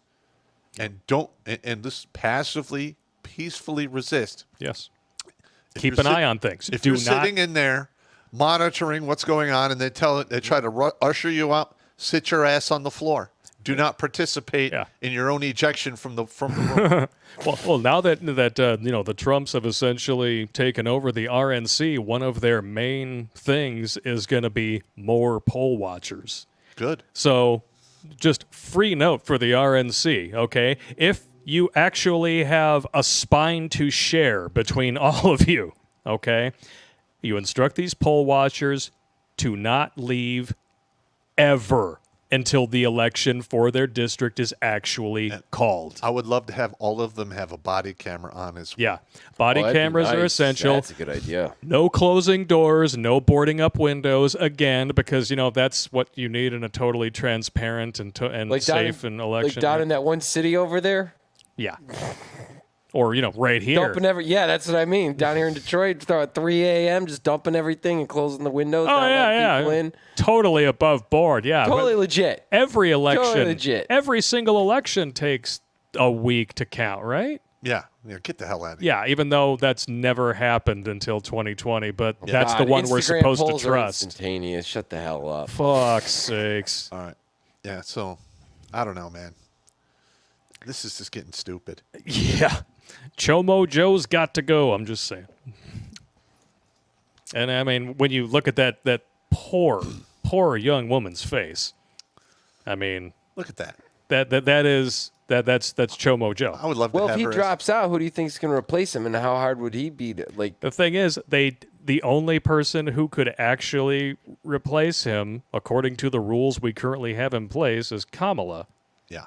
and just passively, peacefully resist. Yes. Keep an eye on things. If you're sitting in there monitoring what's going on and they try to usher you out, sit your ass on the floor. Do not participate in your own ejection from the room. well, now that the Trumps have essentially taken over the RNC, one of their main things is going to be more poll watchers. Good. So, just free note for the RNC, okay? If you actually have a spine to share between all of you, okay? You instruct these poll watchers to not leave ever until the election for their district is actually called. I would love to have all of them have a body camera on as well. Yeah. Body cameras are essential. That's a good idea. No closing doors, no boarding up windows, again, because, that's what you need in a totally transparent and safe and election. Like down in that one city over there? Yeah. Or, right here. Dumping that's what I mean. Down here in Detroit, at 3 a.m., just dumping everything and closing the windows. Oh, yeah. In. Totally above board, yeah. Totally legit. Every election, totally legit. Every single election takes a week to count, right? Yeah. Get the hell out of here. Yeah, even though that's never happened until 2020, but that's the one Instagram we're supposed to polls trust. Are instantaneous. Shut the hell up. Fuck's sakes. All right. Yeah, so, I don't know, man. This is just getting stupid. Yeah. Chomo Joe's got to go, I'm just saying. And I mean, when you look at that poor young woman's face, I mean, look at that. That's Chomo Joe. I would love to have her. Well, if he drops out, who do you think is going to replace him, and how hard would he be to The thing is, the only person who could actually replace him, according to the rules we currently have in place, is Kamala. Yeah.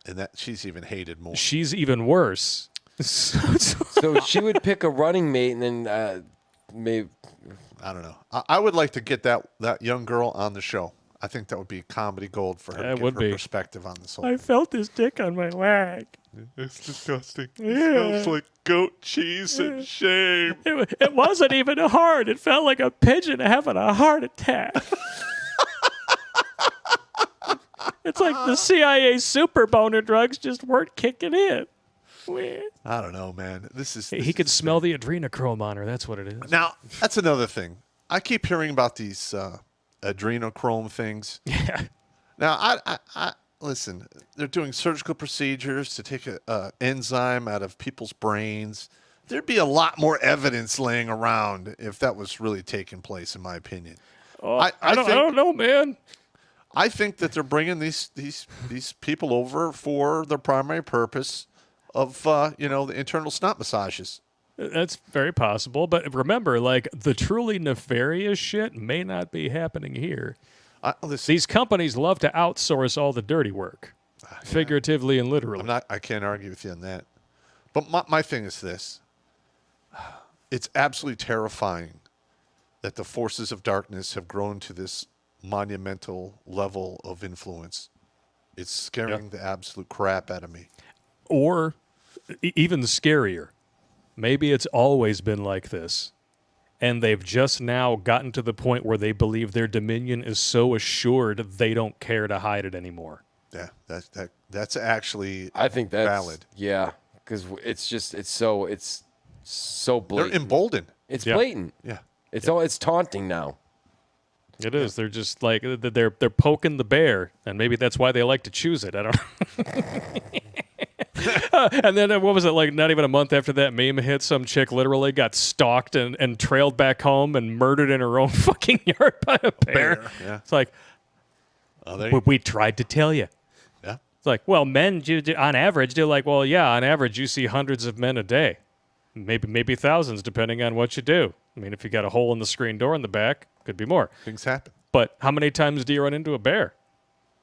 And that she's even hated more. She's even worse. So she would pick a running mate, and then maybe I don't know. I would like to get that young girl on the show. I think that would be comedy gold for her. It would be perspective on this whole. I felt his dick on my leg. It's disgusting. It smells like goat cheese and shame. It wasn't even hard. It felt like a pigeon having a heart attack. It's like the CIA super boner drugs just weren't kicking in. I don't know, man. He could smell the adrenochrome on her. That's what it is. Now, that's another thing. I keep hearing about these adrenochrome things. Yeah. Now, I listen. They're doing surgical procedures to take a enzyme out of people's brains. There'd be a lot more evidence laying around if that was really taking place, in my opinion. Oh, I don't know, man. I think that they're bringing these people over for their primary purpose of the internal snot massages. That's very possible, but remember, like, the truly nefarious shit may not be happening here. These companies love to outsource all the dirty work, figuratively and literally. I can't argue with you on that. But my thing is this. It's absolutely terrifying that the forces of darkness have grown to this monumental level of influence. It's scaring the absolute crap out of me. Or even scarier. Maybe it's always been like this, and they've just now gotten to the point where they believe their dominion is so assured they don't care to hide it anymore. Yeah, that's actually I think that's valid. Yeah, because it's so blatant. They're emboldened. It's blatant. Yeah, it's taunting now. It is. They're just like they're poking the bear, and maybe that's why they like to choose it. I don't know. And then what was it, like not even a month after that meme hit, some chick literally got stalked and trailed back home and murdered in her own fucking yard by a bear. Yeah. It's like, we tried to tell you. Yeah. It's like, well, men on average, they're like, well, yeah, on average you see hundreds of men a day, maybe thousands depending on what you do. I mean, if you got a hole in the screen door in the back, could be more. Things happen. But how many times do you run into a bear?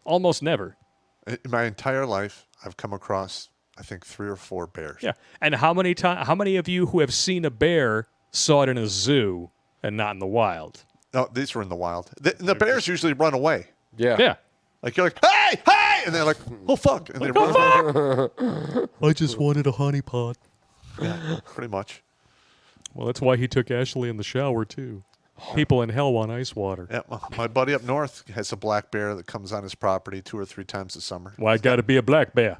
Almost never. In my entire life, I've come across, I think, 3 or 4 bears. Yeah, and how many of you who have seen a bear saw it in a zoo and not in the wild? No, these were in the wild. The bears usually run away. Yeah. Yeah. Like, you're like, hey, and they're like, oh, fuck. And they run. I just wanted a honey pot. Yeah, pretty much. Well, that's why he took Ashley in the shower, too. People in hell want ice water. Yeah, my buddy up north has a black bear that comes on his property 2 or 3 times a summer. Why got to be a black bear?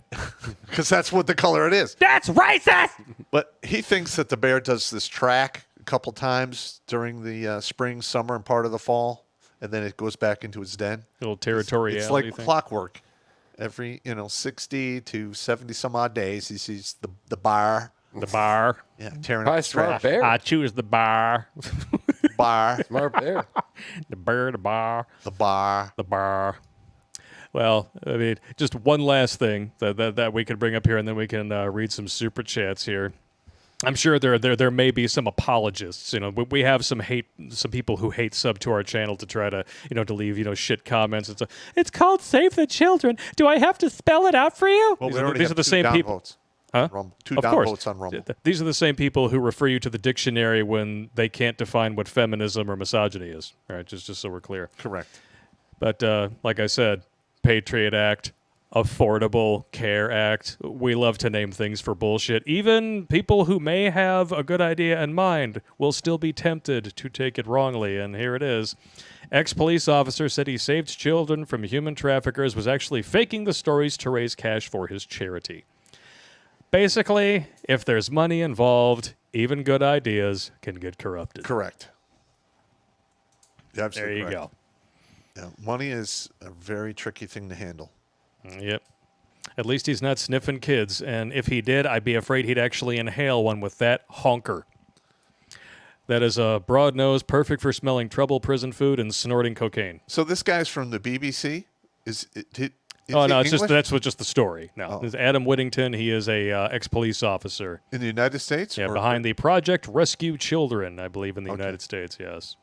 Because that's what the color it is. That's racist! But he thinks that the bear does this track a couple times during the spring, summer, and part of the fall, and then it goes back into its den. Little territoriality It's like thing. clockwork. Every 60 to 70 some odd days, he sees the bar. The bar. Yeah, tearing Probably up the smart trash. bear. I choose the bar. Bar. Smart bear. The bear, the bar. The bar. The bar. Well, I mean, just one last thing that we could bring up here, and then we can read some super chats here. I'm sure there may be some apologists. We have some people who hate sub to our channel to try to to leave shit comments. It's called Save the Children. Do I have to spell it out for you? Well, These are the same people. Votes. Huh? Two Of down course. votes on Rumble. These are the same people who refer you to the dictionary when they can't define what feminism or misogyny is. All right, just so we're clear. Correct. But like I said, Patriot Act, Affordable Care Act. We love to name things for bullshit. Even people who may have a good idea in mind will still be tempted to take it wrongly. And here it is. Ex-police officer said he saved children from human traffickers, was actually faking the stories to raise cash for his charity. Basically, if there's money involved, even good ideas can get corrupted. Correct. You're absolutely There you correct. go. Yeah, money is a very tricky thing to handle. Yep. At least he's not sniffing kids, and if he did, I'd be afraid he'd actually inhale one with that honker. That is a broad nose, perfect for smelling trouble, prison food, and snorting cocaine. So this guy's from the BBC? Is Oh, no, he it's just English? that's just the story. No, It's Adam Whittington. He is a ex-police officer. In the United States? Yeah, or- behind the Project Rescue Children, I believe, in the United States, yes.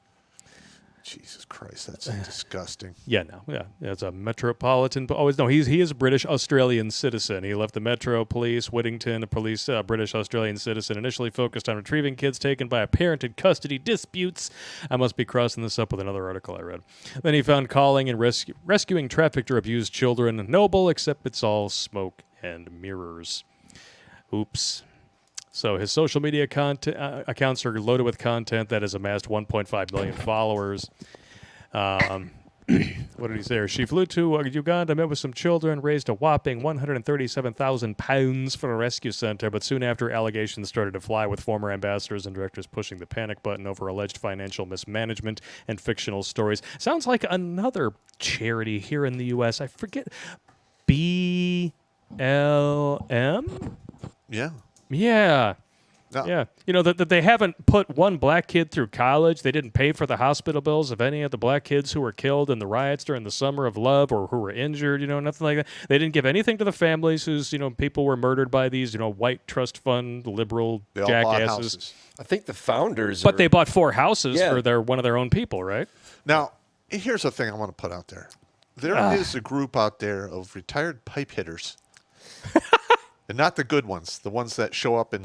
Jesus Christ, that's disgusting. Yeah, no, yeah, it's a metropolitan. No, he is a British Australian citizen. He left the Metro Police, Whittington, a police British Australian citizen, initially focused on retrieving kids taken by a parent in custody disputes. I must be crossing this up with another article I read. Then he found calling and rescuing trafficked or abused children noble, except it's all smoke and mirrors. Oops. So his social media accounts are loaded with content that has amassed 1.5 million followers. What did he say here? She flew to Uganda, met with some children, raised a whopping 137,000 pounds for a rescue center, but soon after, allegations started to fly with former ambassadors and directors pushing the panic button over alleged financial mismanagement and fictional stories. Sounds like another charity here in the U.S. I forget. BLM? Yeah. Yeah. No. Yeah. You know, that they haven't put one black kid through college. They didn't pay for the hospital bills of any of the black kids who were killed in the riots during the Summer of Love or who were injured, nothing like that. They didn't give anything to the families whose, people were murdered by these, white trust fund liberal They all bought jackasses. houses. I think the founders. But they bought 4 houses Yeah. for one of their own people, right? Now, here's the thing I want to put out there. There is a group out there of retired pipe hitters. And not the good ones, the ones that show up in,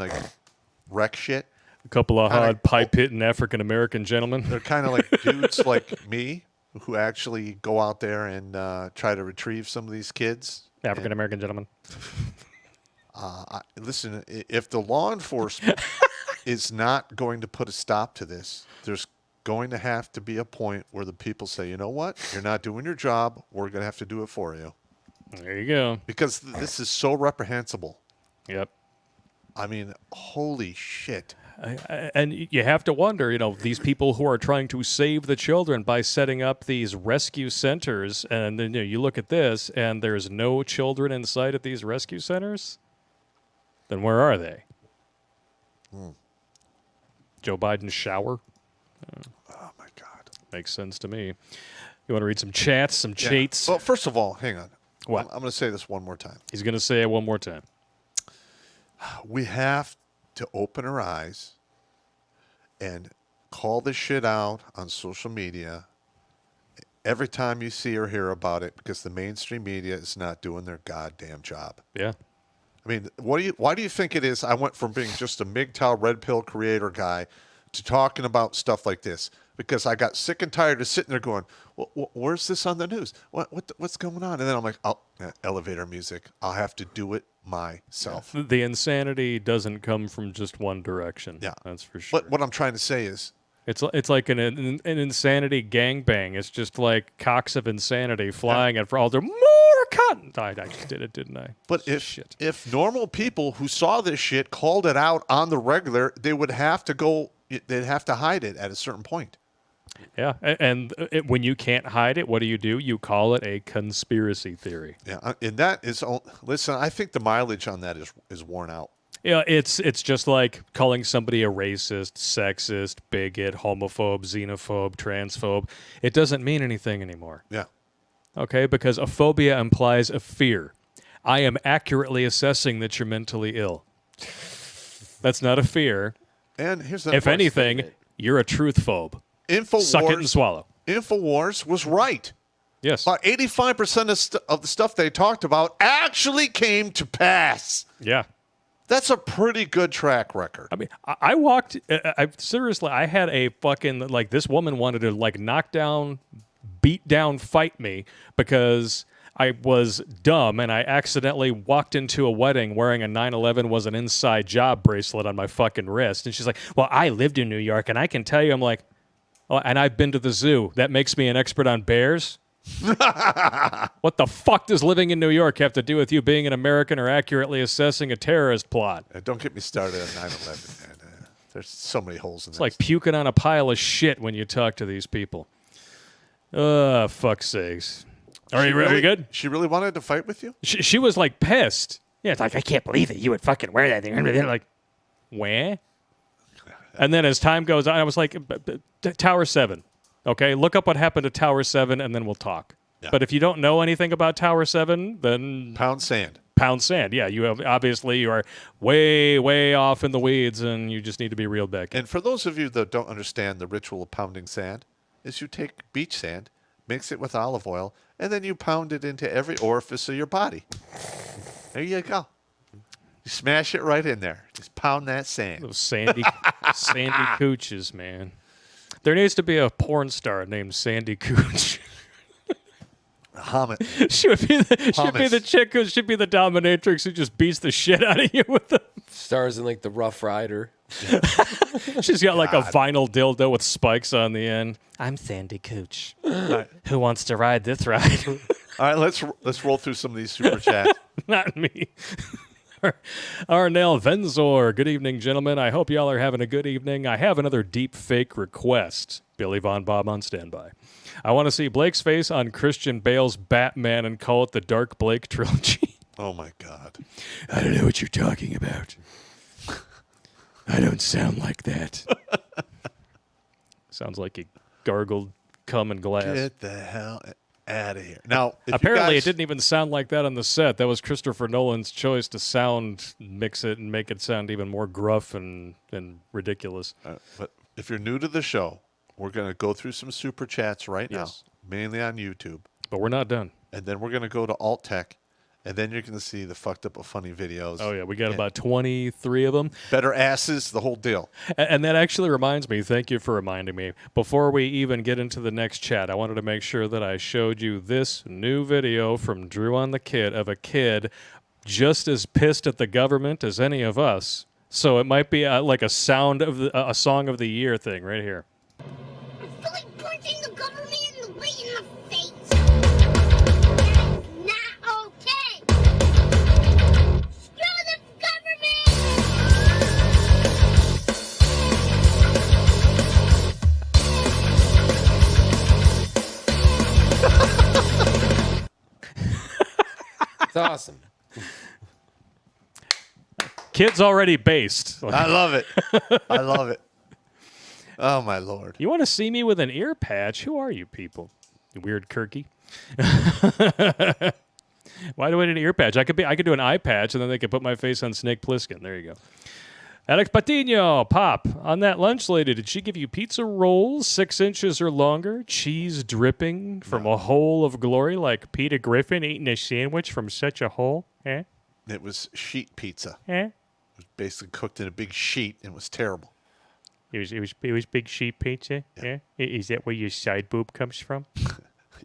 wreck shit. A couple of hard pipe-hitting African-American gentlemen. They're kind of like dudes like me who actually go out there and try to retrieve some of these kids. African-American gentlemen. Listen, if the law enforcement is not going to put a stop to this, there's going to have to be a point where the people say, you know what? You're not doing your job. We're going to have to do it for you. There you go. Because this is so reprehensible. Yep. I mean, holy shit. And you have to wonder, these people who are trying to save the children by setting up these rescue centers, and then you look at this, and there's no children in sight at these rescue centers, then where are they? Joe Biden's shower? Oh, my God. Makes sense to me. You want to read some chats, some chates? Well, first of all, hang on. What? I'm going to say this one more time. He's going to say it one more time. We have to open our eyes and call this shit out on social media every time you see or hear about it, because the mainstream media is not doing their goddamn job. Yeah. I mean, why do you think it is I went from being just a MGTOW red pill creator guy to talking about stuff like this? Because I got sick and tired of sitting there going, where's this on the news? What's going on? And then I'm like, elevator music. I'll have to do it myself. The insanity doesn't come from just one direction. Yeah. That's for sure. But what I'm trying to say is, it's like an insanity gangbang. It's just like cocks of insanity flying at for all their more cotton. I just did it, didn't I? but if normal people who saw this shit called it out on the regular, they'd have to hide it at a certain point. Yeah, and when you can't hide it, what do? You call it a conspiracy theory. Yeah, and that is, listen, I think the mileage on that is worn out. Yeah, it's just like calling somebody a racist, sexist, bigot, homophobe, xenophobe, transphobe. It doesn't mean anything anymore. Yeah. Okay, because a phobia implies a fear. I am accurately assessing that you're mentally ill. That's not a fear. And here's the If anything, you're a truth phobe. Suck it and swallow. InfoWars was right. Yes. About 85% of the stuff they talked about actually came to pass. Yeah. That's a pretty good track record. I mean, I walked. Seriously, I had a fucking this woman wanted to knock down, beat down, fight me because I was dumb and I accidentally walked into a wedding wearing a 9/11 was an inside job bracelet on my fucking wrist, and she's like, "Well, I lived in New York and I can tell you," I'm like, "Oh, and I've been to the zoo. That makes me an expert on bears." What the fuck does living in New York have to do with you being an American or accurately assessing a terrorist plot? Don't get me started on 9/11. There's so many holes in this. It's like puking on a pile of shit when you talk to these people. Fuck's sakes. Are you really good? She really wanted to fight with you? She was pissed. Yeah, it's like, I can't believe that you would fucking wear that thing. Like, where? And then as time goes on, I was like, Tower 7. Okay, look up what happened to Tower 7, and then we'll talk. Yeah. But if you don't know anything about Tower 7, then... Pound sand. Pound sand, yeah. You are way, way off in the weeds, and you just need to be reeled back in. And for those of you that don't understand the ritual of pounding sand, is you take beach sand, mix it with olive oil, and then you pound it into every orifice of your body. There you go. You smash it right in there. Just pound that sand. Those sandy cooches, man. There needs to be a porn star named Sandy Cooch. Hammett. She would be the Hummus. chick who should be the dominatrix who just beats the shit out of you with the. Stars in like the Rough Rider. She's got like a vinyl dildo with spikes on the end. I'm Sandy Cooch. Who wants to ride this ride? All right, let's roll through some of these super chats. Not me. Arnell Venzor. Good evening, gentlemen. I hope y'all are having a good evening. I have another deep fake request. Billy Von Bob on standby. I want to see Blake's face on Christian Bale's Batman and call it the Dark Blake trilogy. Oh, my God. I don't know what you're talking about. I don't sound like that. Sounds like he gargled cum and glass. Get the hell out of here. Now, if apparently you it didn't even sound like that on the set. That was Christopher Nolan's choice to mix it and make it sound even more gruff and ridiculous. But if you're new to the show, we're going to go through some super chats right now, mainly on YouTube. But we're not done. And then we're going to go to Alt Tech, and then you're going to see the fucked up funny videos. Oh, yeah. We got about 23 of them. Better asses, the whole deal. And that actually reminds me, thank you for reminding me, before we even get into the next chat, I wanted to make sure that I showed you this new video from Drew on the Kid of a kid just as pissed at the government as any of us. So it might be like a song of the year thing right here. Fully punching the government in the way in the face. That's not okay. Screw the government. It's awesome. Kid's already based. I love it. I love it. Oh, my Lord. You want to see me with an ear patch? Who are you people? You weird Kirky. Why do I need an ear patch? I could do an eye patch, and then they could put my face on Snake Plissken. There you go. Alex Patino, Pop, on that lunch lady, did she give you pizza rolls 6 inches or longer, cheese dripping from a hole of glory like Peter Griffin eating a sandwich from such a hole? Eh? It was sheet pizza. Eh? It was basically cooked in a big sheet, and it was terrible. It was big sheet pizza? Yeah. Is that where your side boob comes from?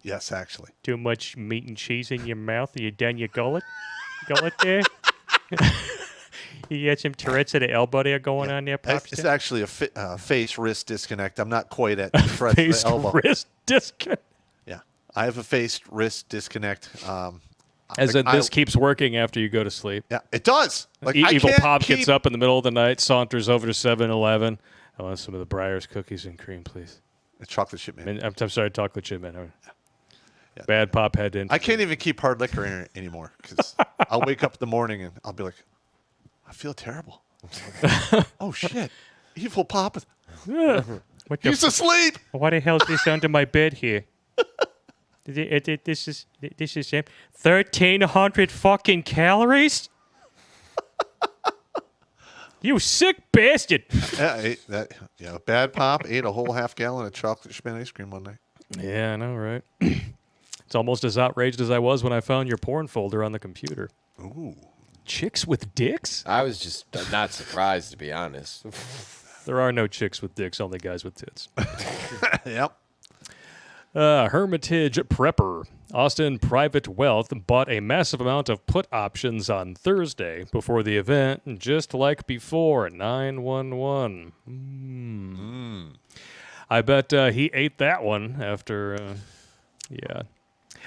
Yes, actually. Too much meat and cheese in your mouth? Are you down your gullet? Gullet there? You got some Tourette's at the elbow there going on there, Pops? It's actually a face-wrist disconnect. I'm not quite at the front of the elbow. Face-wrist disconnect? Yeah. I have a face-wrist disconnect. As in, this keeps working after you go to sleep. Yeah, it does. Like Evil Pop gets up in the middle of the night, saunters over to 7-Eleven. I want some of the Breyers cookies and cream, please. A chocolate chip man. I'm sorry, chocolate chip man. Yeah. Bad Pop head in. I can't even keep hard liquor in it anymore because I'll wake up in the morning and I'll be like, I feel terrible. Oh, shit. Evil Pop. He's asleep. What the hell is this under my bed here? This is 1,300 fucking calories? You sick bastard! Bad Pop ate a whole half gallon of chocolate chip ice cream one night. Yeah, I know, right? It's almost as outraged as I was when I found your porn folder on the computer. Ooh. Chicks with dicks? I was just not surprised, to be honest. There are no chicks with dicks, only guys with tits. Yep. Hermitage Prepper. Austin Private Wealth bought a massive amount of put options on Thursday before the event, just like before, 911. I bet he ate that one after, yeah.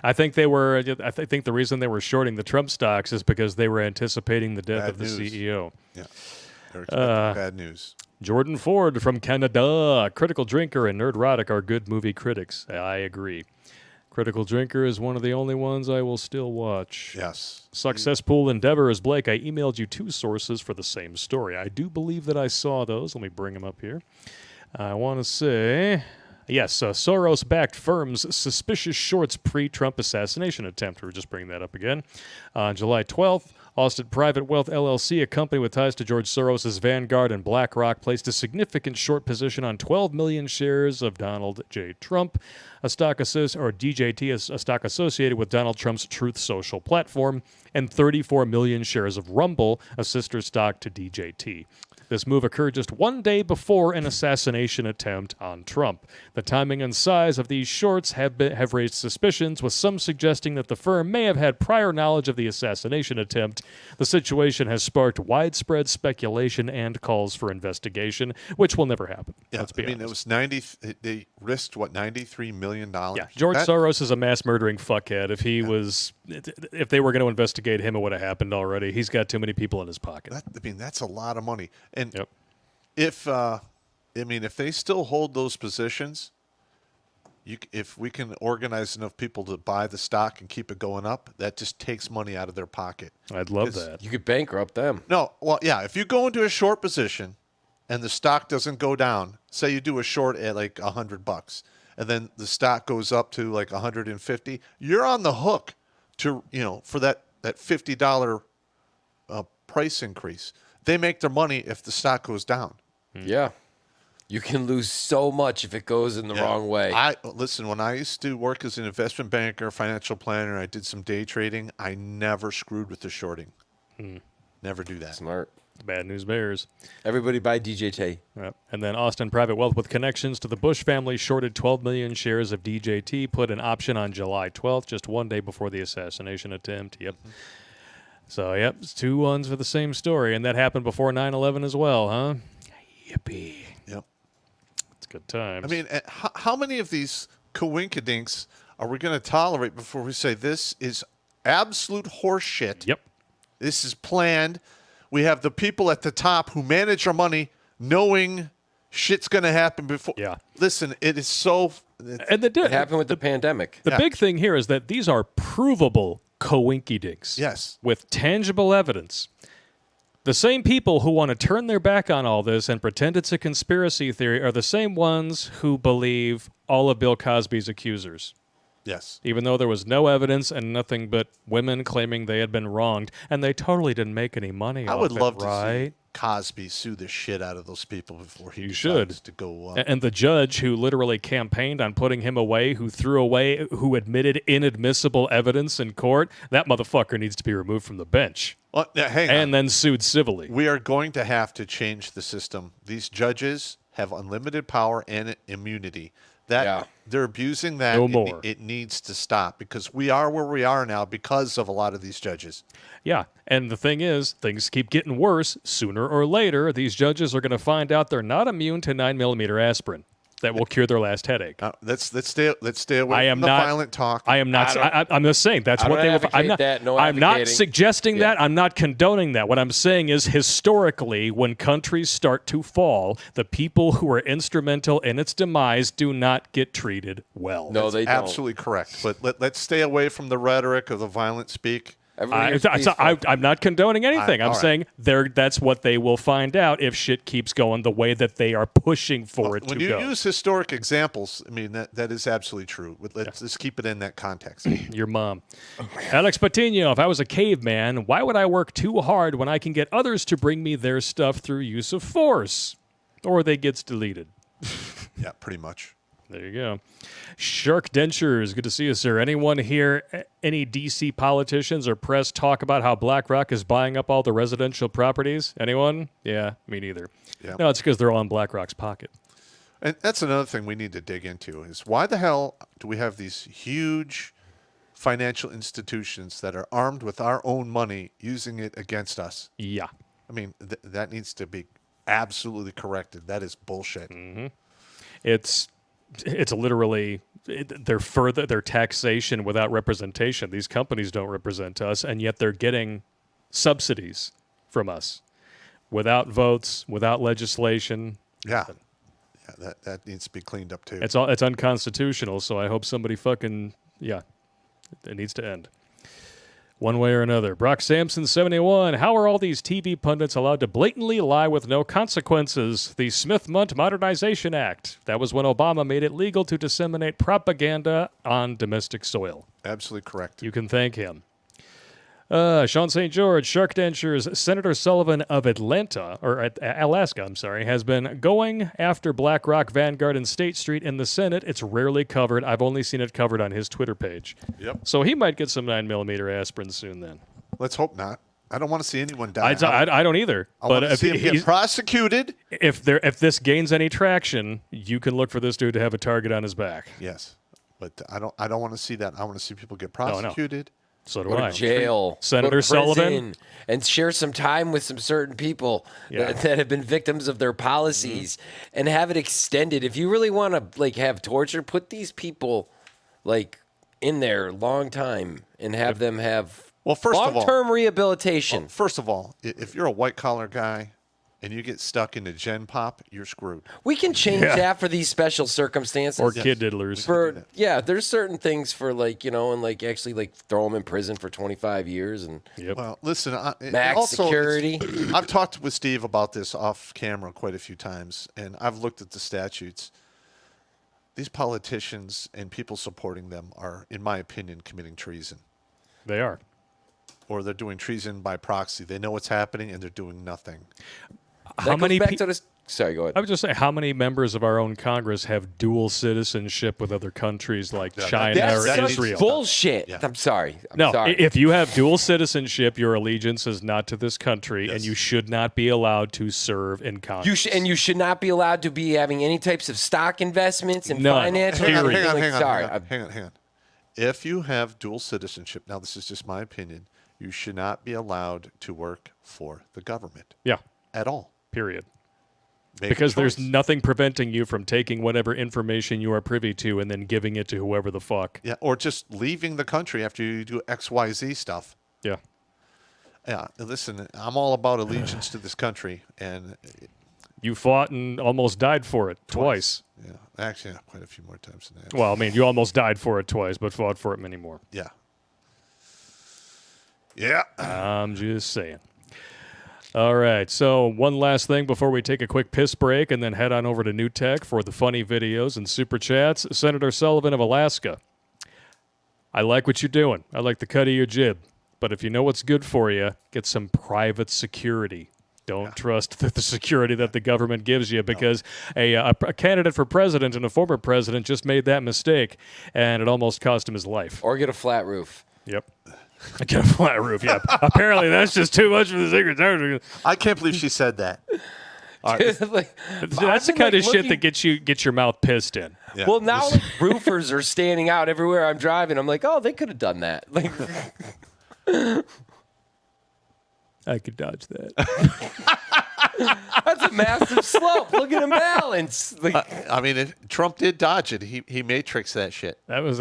I think the reason they were shorting the Trump stocks is because they were anticipating the death of the CEO. Yeah. They're expecting bad news. Jordan Ford from Canada. Critical Drinker and Nerdrotic are good movie critics. I agree. Critical Drinker is one of the only ones I will still watch. Yes. Success Pool Endeavor is Blake. I emailed you 2 sources for the same story. I do believe that I saw those. Let me bring them up here. I want to say, yes, Soros-backed firm's suspicious shorts pre-Trump assassination attempt. We're just bringing that up again. On July 12th, Austin Private Wealth LLC, a company with ties to George Soros' Vanguard and BlackRock, placed a significant short position on 12 million shares of Donald J. Trump, a stock DJT, a stock associated with Donald Trump's Truth Social platform, and 34 million shares of Rumble, a sister stock to DJT. This move occurred just one day before an assassination attempt on Trump. The timing and size of these shorts have raised suspicions, with some suggesting that the firm may have had prior knowledge of the assassination attempt. The situation has sparked widespread speculation and calls for investigation, which will never happen. Yeah, let's be honest. it was 90. They risked what, $93 million. Yeah, George Soros is a mass murdering fuckhead. If they were going to investigate him, it would have happened already. He's got too many people in his pocket. That's a lot of money. And if they still hold those positions, if we can organize enough people to buy the stock and keep it going up, that just takes money out of their pocket. I'd love that. You could bankrupt them. No, well, yeah. If you go into a short position and the stock doesn't go down, say you do a short at like $100, and then the stock goes up to like 150, you're on the hook to for that $50 price increase. They make their money if the stock goes down. Yeah. You can lose so much if it goes in the wrong way. Listen, when I used to work as an investment banker, financial planner, I did some day trading, I never screwed with the shorting. Never do that. Smart. Bad news bears. Everybody buy DJT. Yep. And then Austin Private Wealth with connections to the Bush family shorted 12 million shares of DJT, put an option on July 12th, just one day before the assassination attempt. Yep. So, it's two ones for the same story, and that happened before 9/11 as well, huh? Yippee. Yep. It's good times. I mean, how many of these coinkydinks are we going to tolerate before we say this is absolute horse shit? Yep. This is planned. We have the people at the top who manage our money knowing shit's going to happen before. Yeah. Listen, it is so... And it happened with the pandemic. The big thing here is that these are provable coinkydinks. Yes. With tangible evidence. The same people who want to turn their back on all this and pretend it's a conspiracy theory are the same ones who believe all of Bill Cosby's accusers. Yes. Even though there was no evidence and nothing but women claiming they had been wronged, and they totally didn't make any money off it, I would love to right? see Cosby sue the shit out of those people before he should decides to go up. And the judge who literally campaigned on putting him away, who admitted inadmissible evidence in court, that motherfucker needs to be removed from the bench. Well, now, hang and on. then sued civilly. We are going to have to change the system. These judges have unlimited power and immunity. They're abusing that. No more. It needs to stop because we are where we are now because of a lot of these judges. Yeah, and the thing is, things keep getting worse. Sooner or later, these judges are going to find out they're not immune to 9mm aspirin that will cure their last headache. Let's stay away from the violent talk. I am not. I'm just saying that's what they will. I'm not suggesting that. I'm not condoning that. What I'm saying is, historically, when countries start to fall, the people who are instrumental in its demise do not get treated well. No, they don't. Absolutely correct. But let's stay away from the rhetoric of the violent speak. I'm not condoning anything. I'm saying that's what they will find out if shit keeps going the way that they are pushing for it to go. When you use historic examples, I mean, that is absolutely true. Let's keep it in that context. Your mom. Alex Patino, if I was a caveman, why would I work too hard when I can get others to bring me their stuff through use of force? Or they gets deleted. Yeah, pretty much. There you go. Shark Dentures, good to see you, sir. Anyone here, any DC politicians or press talk about how BlackRock is buying up all the residential properties? Anyone? Yeah, me neither. Yeah. No, it's because they're all in BlackRock's pocket. And that's another thing we need to dig into is why the hell do we have these huge financial institutions that are armed with our own money using it against us? Yeah. I mean, that needs to be absolutely corrected. That is bullshit. Mm-hmm. It's literally their taxation without representation. These companies don't represent us, and yet they're getting subsidies from us without votes, without legislation. Yeah, that needs to be cleaned up too. It's unconstitutional. So I hope somebody it needs to end. One way or another. Brock Sampson, 71. How are all these TV pundits allowed to blatantly lie with no consequences? The Smith-Mundt Modernization Act. That was when Obama made it legal to disseminate propaganda on domestic soil. Absolutely correct. You can thank him. Sean St. George, Shark Dentures, Senator Sullivan of Alaska, has been going after BlackRock, Vanguard, and State Street in the Senate. It's rarely covered. I've only seen it covered on his Twitter page. Yep. So he might get some 9mm aspirin soon then. Let's hope not. I don't want to see anyone die. I don't either. I But want to see him get prosecuted. If this gains any traction, you can look for this dude to have a target on his back. Yes, but I don't want to see that. I want to see people get prosecuted. So do Go I. to jail. Senator Go to prison, Sullivan. and share some time with some certain people that have been victims of their policies, and have it extended. If you really want to have torture, put these people in there long time and have them have long-term rehabilitation. Well, first of all, if you're a white collar guy and you get stuck into Gen Pop, you're screwed. We can change that for these special circumstances. Or kid diddlers. There's certain things for and actually throw them in prison for 25 years and Well, listen, max security. I've talked with Steve about this off camera quite a few times, and I've looked at the statutes. These politicians and people supporting them are, in my opinion, committing treason. They are. Or they're doing treason by proxy. They know what's happening, and they're doing nothing. How many Sorry, go ahead. I would just say, how many members of our own Congress have dual citizenship with other countries like China or Israel? Bullshit. Yeah. I'm sorry. If you have dual citizenship, your allegiance is not to this country, and you should not be allowed to serve in Congress. You should not be allowed to be having any types of stock investments and financial. Hang on. If you have dual citizenship, now this is just my opinion, you should not be allowed to work for the government. Yeah. At all. Period. Because there's nothing preventing you from taking whatever information you are privy to and then giving it to whoever the fuck. Yeah, or just leaving the country after you do XYZ stuff. Yeah. Yeah, listen, I'm all about allegiance to this country, and you fought and almost died for it twice. Yeah, actually, quite a few more times than that. Well, I mean, you almost died for it twice, but fought for it many more. Yeah. Yeah. I'm just saying. All right, so one last thing before we take a quick piss break and then head on over to New Tech for the funny videos and super chats. Senator Sullivan of Alaska. I like what you're doing. I like the cut of your jib. But if you know what's good for you, get some private security. Don't trust the security that the government gives you, because a candidate for president and a former president just made that mistake, and it almost cost him his life. Or get a flat roof. Yep. Get a flat roof, yeah. Apparently that's just too much for the Secret Service. I can't believe she said that. That's the kind of shit that gets your mouth pissed in. Yeah. Well, now roofers are standing out everywhere I'm driving. I'm like, oh, they could have done that. I could dodge that. That's a massive slope. Look at him balance. I mean, if Trump did dodge it. He matrixed that shit. That was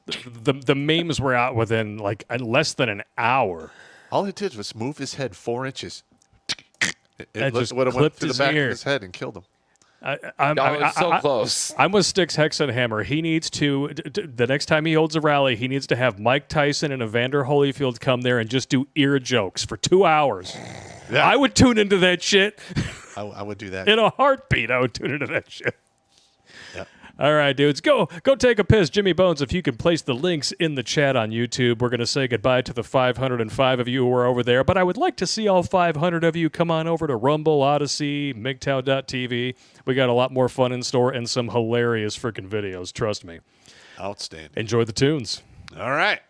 the memes were out within less than an hour. All it did was move his head 4 inches. It just would have went through the back of his head and killed him. It's so close. I'm with Styx Hexenhammer. He needs to, the next time he holds a rally, he needs to have Mike Tyson and Evander Holyfield come there and just do ear jokes for 2 hours. Yeah. I would tune into that shit. I would do that. In a heartbeat, I would tune into that shit. Yep. All right, dudes, go take a piss. Jimmy Bones, if you can place the links in the chat on YouTube, we're going to say goodbye to the 505 of you who are over there, but I would like to see all 500 of you come on over to Rumble, Odyssey, MGTOW.tv. We got a lot more fun in store and some hilarious freaking videos, trust me. Outstanding. Enjoy the tunes. All right.